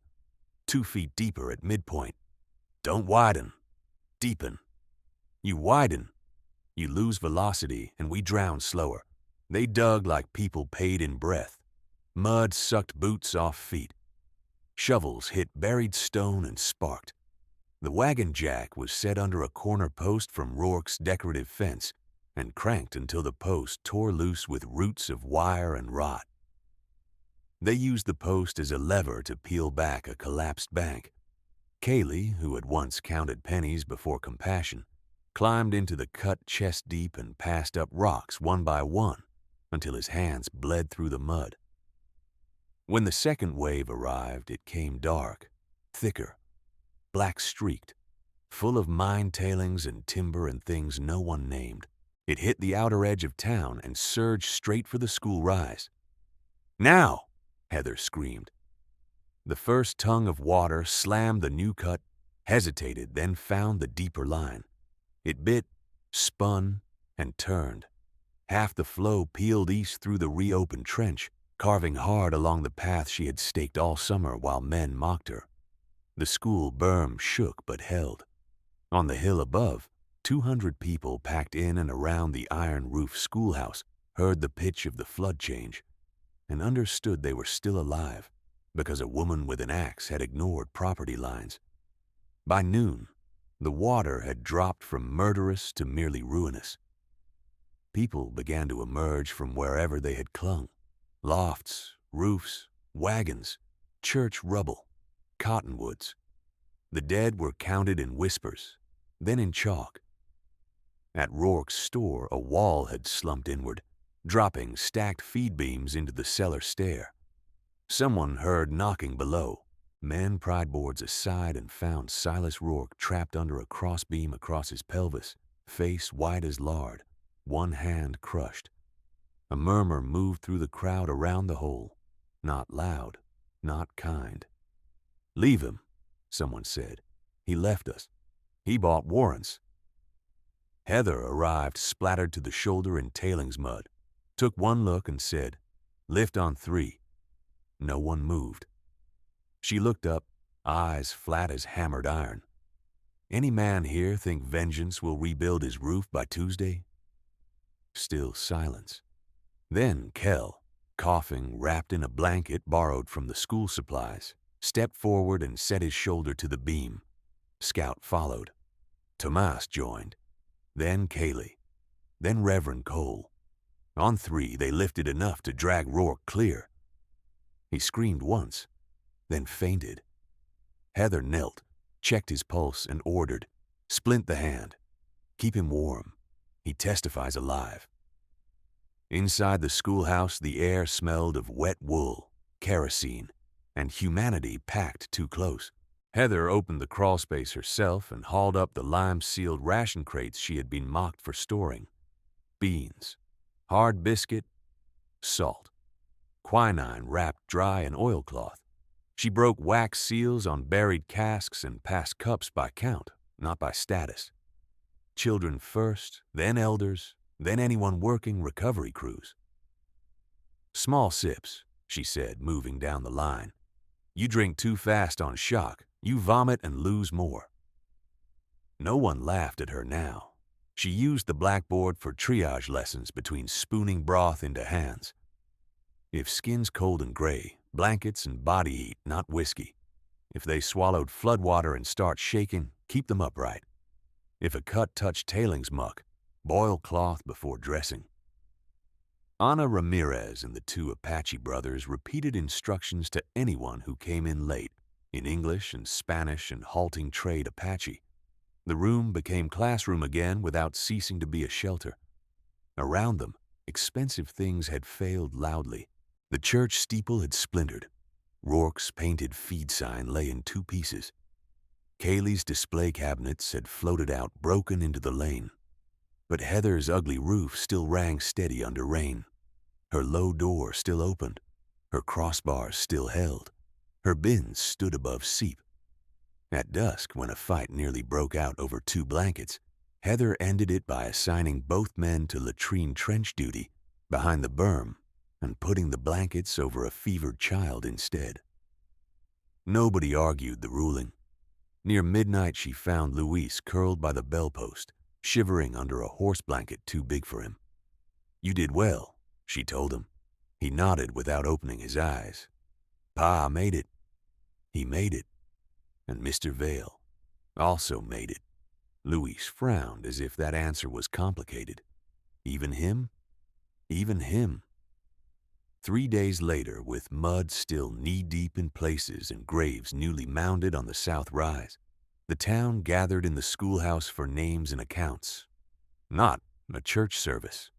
2 feet deeper at midpoint. Don't widen. Deepen. You widen, you lose velocity, and we drown slower." They dug like people paid in breath. Mud sucked boots off feet. Shovels hit buried stone and sparked. The wagon jack was set under a corner post from Rourke's decorative fence and cranked until the post tore loose with roots of wire and rot. They used the post as a lever to peel back a collapsed bank. Kaylee, who had once counted pennies before compassion, climbed into the cut chest deep and passed up rocks one by one until his hands bled through the mud. When the second wave arrived, it came dark, thicker, black-streaked, full of mine tailings and timber and things no one named. It hit the outer edge of town and surged straight for the school rise. "Now!" Heather screamed. The first tongue of water slammed the new cut, hesitated, then found the deeper line. It bit, spun, and turned. Half the flow peeled east through the reopened trench, carving hard along the path she had staked all summer while men mocked her. The school berm shook but held. On the hill above, 200 people packed in and around the iron-roofed schoolhouse heard the pitch of the flood change and understood they were still alive because a woman with an axe had ignored property lines. By noon, the water had dropped from murderous to merely ruinous. People began to emerge from wherever they had clung. Lofts, roofs, wagons, church rubble, cottonwoods. The dead were counted in whispers, then in chalk. At Rourke's store, a wall had slumped inward, dropping stacked feed beams into the cellar stair. Someone heard knocking below. Men pried boards aside and found Silas Rourke trapped under a crossbeam across his pelvis, face white as lard, one hand crushed. A murmur moved through the crowd around the hole, not loud, not kind. "Leave him," someone said. "He left us. He bought warrants." Heather arrived splattered to the shoulder in tailings mud, took one look and said, "Lift on 3." No one moved. She looked up, eyes flat as hammered iron. "Any man here think vengeance will rebuild his roof by Tuesday?" Still silence. Then Kell, coughing, wrapped in a blanket borrowed from the school supplies, stepped forward and set his shoulder to the beam. Scout followed. Tomas joined. Then Kaylee. Then Reverend Cole. On 3, they lifted enough to drag Rourke clear. He screamed once, then fainted. Heather knelt, checked his pulse, and ordered, "Splint the hand. Keep him warm. He testifies alive." Inside the schoolhouse, the air smelled of wet wool, kerosene, and humanity packed too close. Heather opened the crawlspace herself and hauled up the lime-sealed ration crates she had been mocked for storing. Beans, hard biscuit, salt, quinine wrapped dry in oilcloth. She broke wax seals on buried casks and passed cups by count, not by status. Children first, then elders, then anyone working recovery crews. "Small sips," she said, moving down the line. "You drink too fast on shock, you vomit and lose more." No one laughed at her now. She used the blackboard for triage lessons between spooning broth into hands. If skin's cold and gray, blankets and body heat, not whiskey. If they swallowed floodwater and start shaking, keep them upright. If a cut touched tailings muck, boil cloth before dressing. Ana Ramirez and the 2 Apache brothers repeated instructions to anyone who came in late, in English and Spanish and halting trade Apache. The room became classroom again without ceasing to be a shelter. Around them, expensive things had failed loudly. The church steeple had splintered. Rourke's painted feed sign lay in 2 pieces. Kaylee's display cabinets had floated out broken into the lane. But Heather's ugly roof still rang steady under rain. Her low door still opened. Her crossbars still held. Her bins stood above seep. At dusk, when a fight nearly broke out over 2 blankets, Heather ended it by assigning both men to latrine trench duty behind the berm and putting the blankets over a fevered child instead. Nobody argued the ruling. Near midnight, she found Luis curled by the bellpost, shivering under a horse blanket too big for him. "You did well," she told him. He nodded without opening his eyes. "Pa made it." He made it. And Mr. Vale also made it. Luis frowned as if that answer was complicated. Even him? Even him? 3 days later, with mud still knee-deep in places and graves newly mounded on the south rise, the town gathered in the schoolhouse for names and accounts. Not a church service.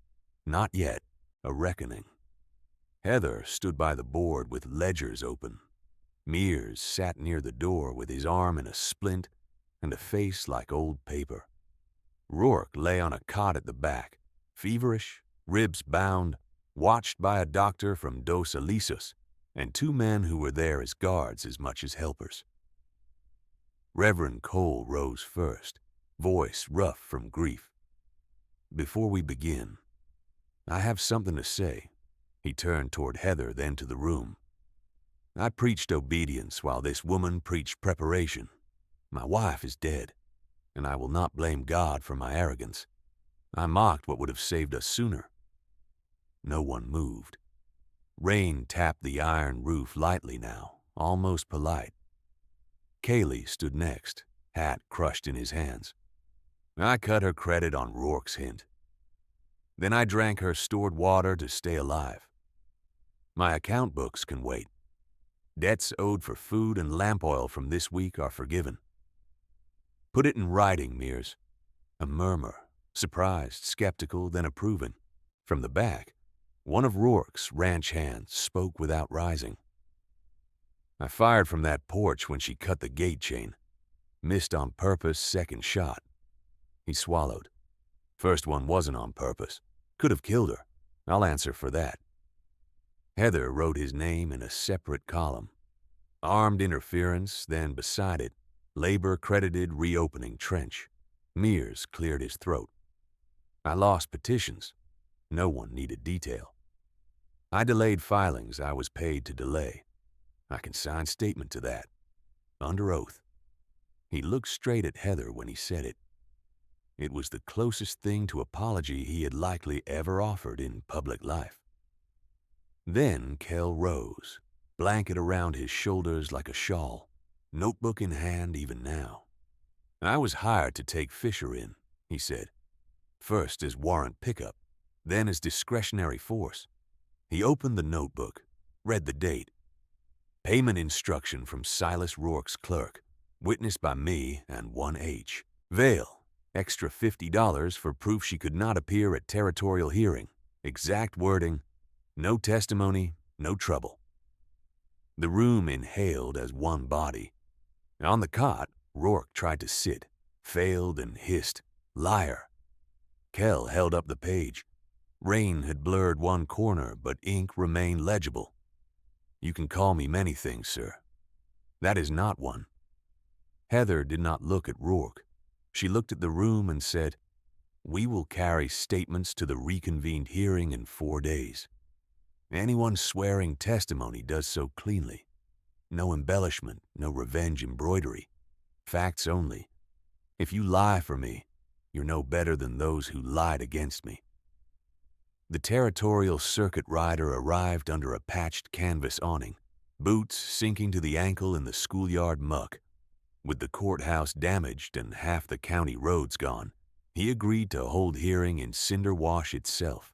Not yet a reckoning. Heather stood by the board with ledgers open. Mears sat near the door with his arm in a splint and a face like old paper. Rourke lay on a cot at the back, feverish, ribs bound, watched by a doctor from Dos Alisos and 2 men who were there as guards as much as helpers. Reverend Cole rose first, voice rough from grief. "Before we begin, I have something to say." He turned toward Heather, then to the room. "I preached obedience while this woman preached preparation. My wife is dead, and I will not blame God for my arrogance. I mocked what would have saved us sooner." No one moved. Rain tapped the iron roof lightly now, almost polite. Kaylee stood next, hat crushed in his hands. I cut her credit on Rourke's hint. Then I drank her stored water to stay alive. My account books can wait. Debts owed for food and lamp oil from this week are forgiven. Put it in writing, Mears. A murmur, surprised, skeptical, then approving. From the back, one of Rourke's ranch hands spoke without rising. "I fired from that porch when she cut the gate chain. Missed on purpose, second shot." He swallowed. "First one wasn't on purpose. Could have killed her. I'll answer for that." Heather wrote his name in a separate column. Armed interference, then beside it, labor credited reopening trench. Mears cleared his throat. I lost petitions. No one needed detail. I delayed filings I was paid to delay. I can sign statement to that. Under oath. He looked straight at Heather when he said it. It was the closest thing to apology he had likely ever offered in public life. Then Kell rose, blanket around his shoulders like a shawl, notebook in hand even now. I was hired to take Fisher in, he said. First as warrant pickup, then as discretionary force. He opened the notebook, read the date. Payment instruction from Silas Rourke's clerk, witnessed by me and 1H. Vale, extra $50 for proof she could not appear at territorial hearing. Exact wording, no testimony, no trouble. The room inhaled as one body. On the cot, Rourke tried to sit, failed and hissed, "Liar." Kell held up the page. Rain had blurred one corner, but ink remained legible. "You can call me many things, sir. That is not one." Heather did not look at Rourke. She looked at the room and said, "We will carry statements to the reconvened hearing in 4 days. Anyone swearing testimony does so cleanly. No embellishment, no revenge embroidery. Facts only. If you lie for me, you're no better than those who lied against me." The territorial circuit rider arrived under a patched canvas awning, boots sinking to the ankle in the schoolyard muck. With the courthouse damaged and half the county roads gone, he agreed to hold hearing in Cinder Wash itself,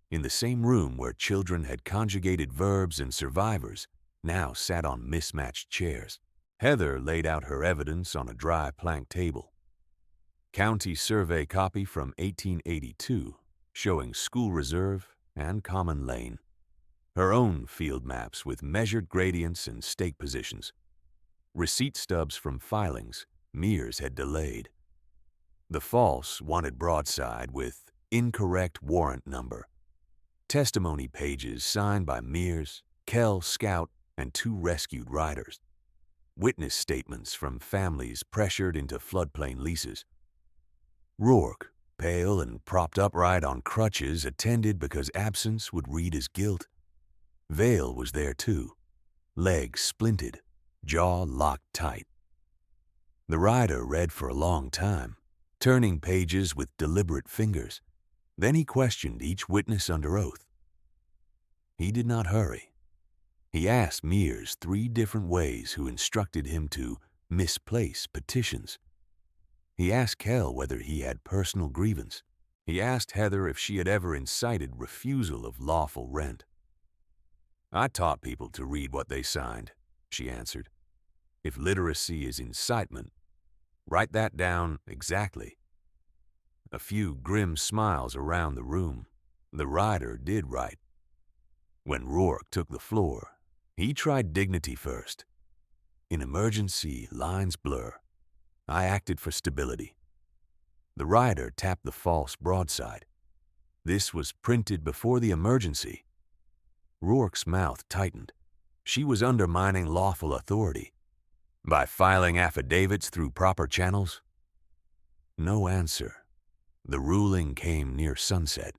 in the same room where children had conjugated verbs and survivors now sat on mismatched chairs. Heather laid out her evidence on a dry plank table. County survey copy from 1882, showing School Reserve and Common Lane. Her own field maps with measured gradients and stake positions. Receipt stubs from filings Mears had delayed. The false wanted broadside with incorrect warrant number. Testimony pages signed by Mears, Kell, Scout, and 2 rescued riders. Witness statements from families pressured into floodplain leases. Rourke, pale and propped upright on crutches, attended because absence would read as guilt. Vale was there too, legs splinted, jaw locked tight. The rider read for a long time, turning pages with deliberate fingers. Then he questioned each witness under oath. He did not hurry. He asked Mears 3 different ways who instructed him to misplace petitions. He asked Kell whether he had personal grievance. He asked Heather if she had ever incited refusal of lawful rent. "I taught people to read what they signed," she answered. "If literacy is incitement, write that down exactly." A few grim smiles around the room. The rider did write. When Rourke took the floor, he tried dignity first. "In emergency, lines blur. I acted for stability." The rider tapped the false broadside. "This was printed before the emergency." Rourke's mouth tightened. She was undermining lawful authority. By filing affidavits through proper channels? No answer. The ruling came near sunset.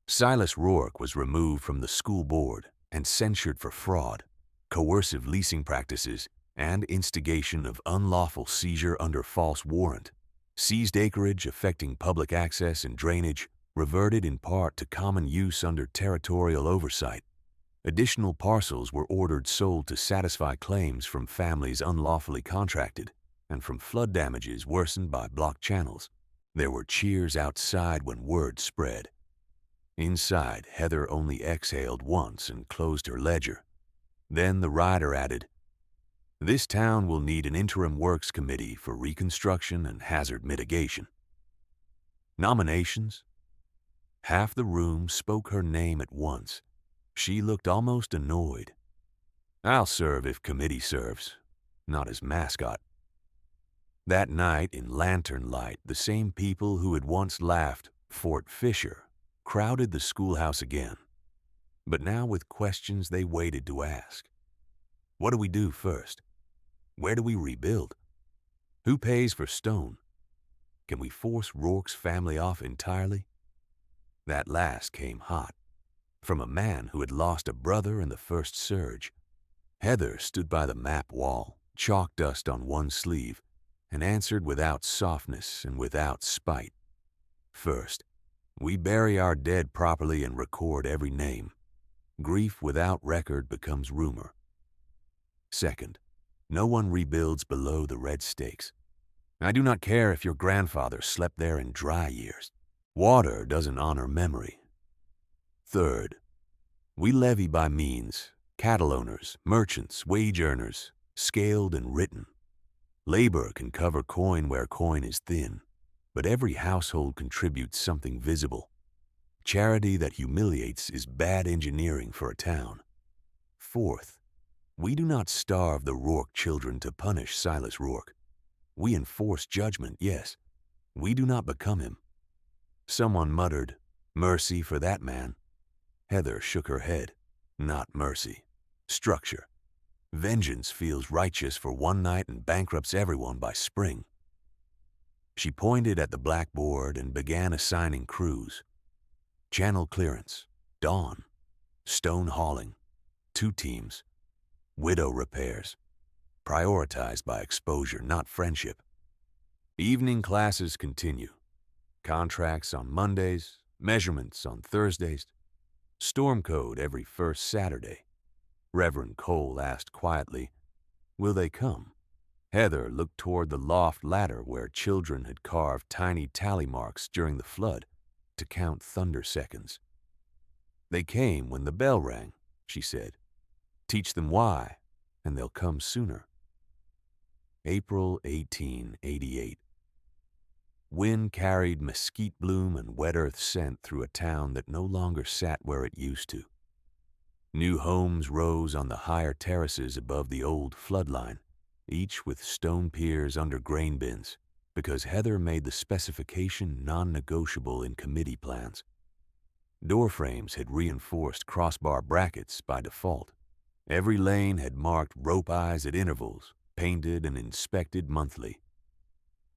Silas Rourke was removed from the school board and censured for fraud, coercive leasing practices, and instigation of unlawful seizure under false warrant. Seized acreage affecting public access and drainage reverted in part to common use under territorial oversight. Additional parcels were ordered sold to satisfy claims from families unlawfully contracted and from flood damages worsened by blocked channels. There were cheers outside when word spread. Inside, Heather only exhaled once and closed her ledger. Then the rider added, "This town will need an interim works committee for reconstruction and hazard mitigation." Nominations? Half the room spoke her name at once. She looked almost annoyed. "I'll serve if committee serves, not as mascot." That night, in lantern light, the same people who had once laughed Fort Fisher crowded the schoolhouse again, but now with questions they waited to ask. What do we do first? Where do we rebuild? Who pays for stone? Can we force Rourke's family off entirely? That last came hot, from a man who had lost a brother in the first surge. Heather stood by the map wall, chalk dust on one sleeve, and answered without softness and without spite. First, we bury our dead properly and record every name. Grief without record becomes rumor. Second, no one rebuilds below the red stakes. I do not care if your grandfather slept there in dry years. Water doesn't honor memory. Third, we levy by means, cattle owners, merchants, wage earners, scaled and written. Labor can cover coin where coin is thin, but every household contributes something visible. Charity that humiliates is bad engineering for a town. Fourth, we do not starve the Rourke children to punish Silas Rourke. We enforce judgment, yes. We do not become him. Someone muttered, "Mercy for that man." Heather shook her head. Not mercy. Structure. Vengeance feels righteous for one night and bankrupts everyone by spring. She pointed at the blackboard and began assigning crews. Channel clearance, dawn, stone hauling, 2 teams, widow repairs, prioritized by exposure, not friendship. Evening classes continue. Contracts on Mondays, measurements on Thursdays, storm code every first Saturday. Reverend Cole asked quietly, "Will they come?" Heather looked toward the loft ladder where children had carved tiny tally marks during the flood to count thunder seconds. "They came when the bell rang," she said. "Teach them why, and they'll come sooner." April 1888. Wind carried mesquite bloom and wet earth scent through a town that no longer sat where it used to. New homes rose on the higher terraces above the old flood line, each with stone piers under grain bins, because Heather made the specification non-negotiable in committee plans. Door frames had reinforced crossbar brackets by default. Every lane had marked rope eyes at intervals, painted and inspected monthly.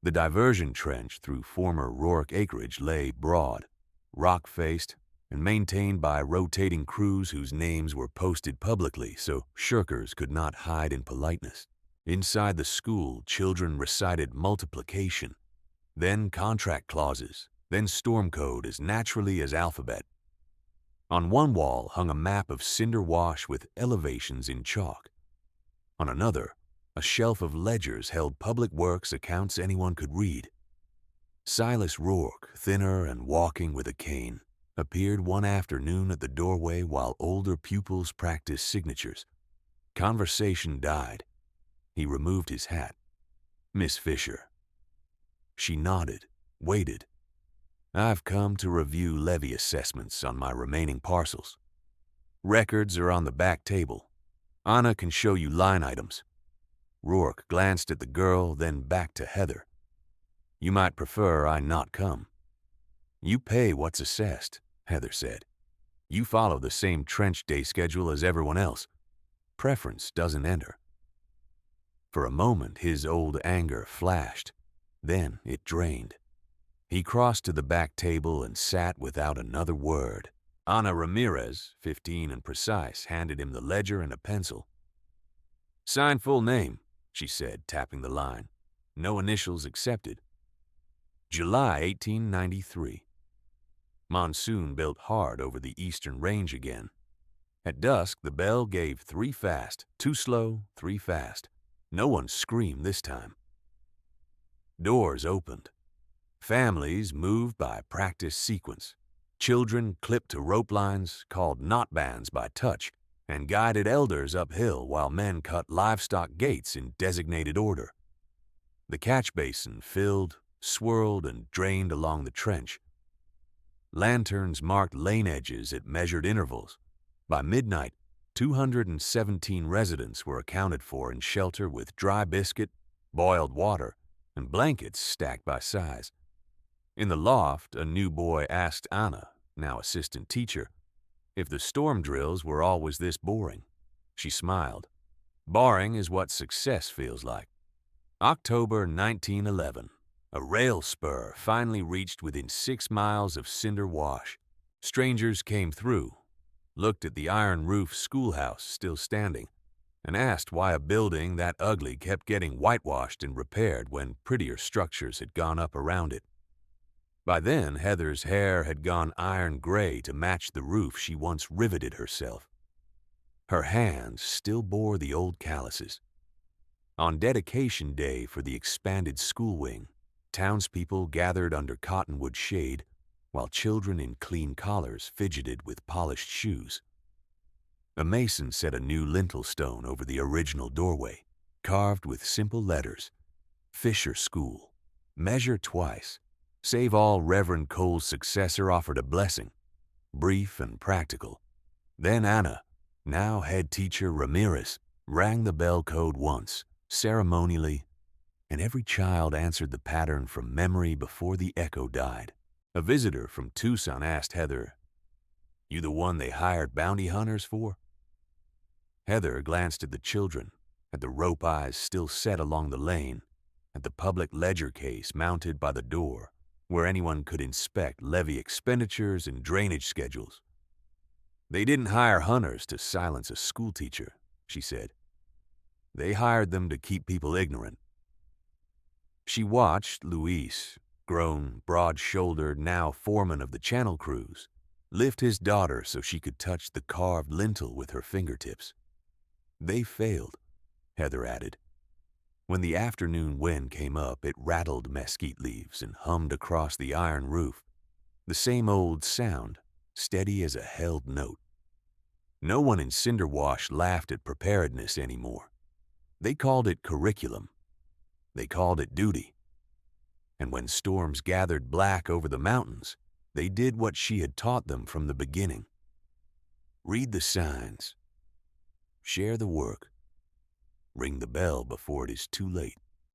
The diversion trench through former Rourke acreage lay broad, rock-faced, and maintained by rotating crews whose names were posted publicly so shirkers could not hide in politeness. Inside the school, children recited multiplication, then contract clauses, then storm code as naturally as alphabet. On one wall hung a map of cinder wash with elevations in chalk. On another, a shelf of ledgers held public works accounts anyone could read. Silas Rourke, thinner and walking with a cane, appeared one afternoon at the doorway while older pupils practiced signatures. Conversation died. He removed his hat. "Miss Fisher." She nodded, waited. "I've come to review levy assessments on my remaining parcels. Records are on the back table. Anna can show you line items." Rourke glanced at the girl, then back to Heather. "You might prefer I not come." "You pay what's assessed," Heather said. "You follow the same trench day schedule as everyone else. Preference doesn't enter." For a moment his old anger flashed. Then it drained. He crossed to the back table and sat without another word. Ana Ramirez, 15 and precise, handed him the ledger and a pencil. "Sign full name," she said, tapping the line. "No initials accepted." July 1893. Monsoon built hard over the eastern range again. At dusk, the bell gave 3 fast, 2 slow, 3 fast. No one screamed this time. Doors opened. Families moved by practice sequence. Children clipped to rope lines, called knot bands by touch, and guided elders uphill while men cut livestock gates in designated order. The catch basin filled, swirled, and drained along the trench. Lanterns marked lane edges at measured intervals. By midnight, 217 residents were accounted for in shelter with dry biscuit, boiled water, and blankets stacked by size. In the loft, a new boy asked Anna, now assistant teacher, if the storm drills were always this boring. She smiled. "Boring is what success feels like." October 1911. A rail spur finally reached within 6 miles of Cinder Wash. Strangers came through, looked at the iron-roofed schoolhouse still standing, and asked why a building that ugly kept getting whitewashed and repaired when prettier structures had gone up around it. By then, Heather's hair had gone iron gray to match the roof she once riveted herself. Her hands still bore the old calluses. On dedication day for the expanded school wing, townspeople gathered under cottonwood shade, while children in clean collars fidgeted with polished shoes. A mason set a new lintel stone over the original doorway, carved with simple letters: Fisher School. Measure twice. Save all Reverend Cole's successor offered a blessing, brief and practical. Then Anna, now head teacher Ramirez, rang the bell code once, ceremonially, and every child answered the pattern from memory before the echo died. A visitor from Tucson asked Heather, "You the one they hired bounty hunters for?" Heather glanced at the children, at the rope eyes still set along the lane, at the public ledger case mounted by the door, where anyone could inspect levy expenditures and drainage schedules. "They didn't hire hunters to silence a schoolteacher," she said. "They hired them to keep people ignorant." She watched Luis, grown, broad-shouldered, now foreman of the channel crews, lift his daughter so she could touch the carved lintel with her fingertips. "They failed," Heather added. When the afternoon wind came up, it rattled mesquite leaves and hummed across the iron roof, the same old sound, steady as a held note. No one in Cinder Wash laughed at preparedness anymore. They called it curriculum. They called it duty. And when storms gathered black over the mountains, they did what she had taught them from the beginning. Read the signs. Share the work. Ring the bell before it is too late.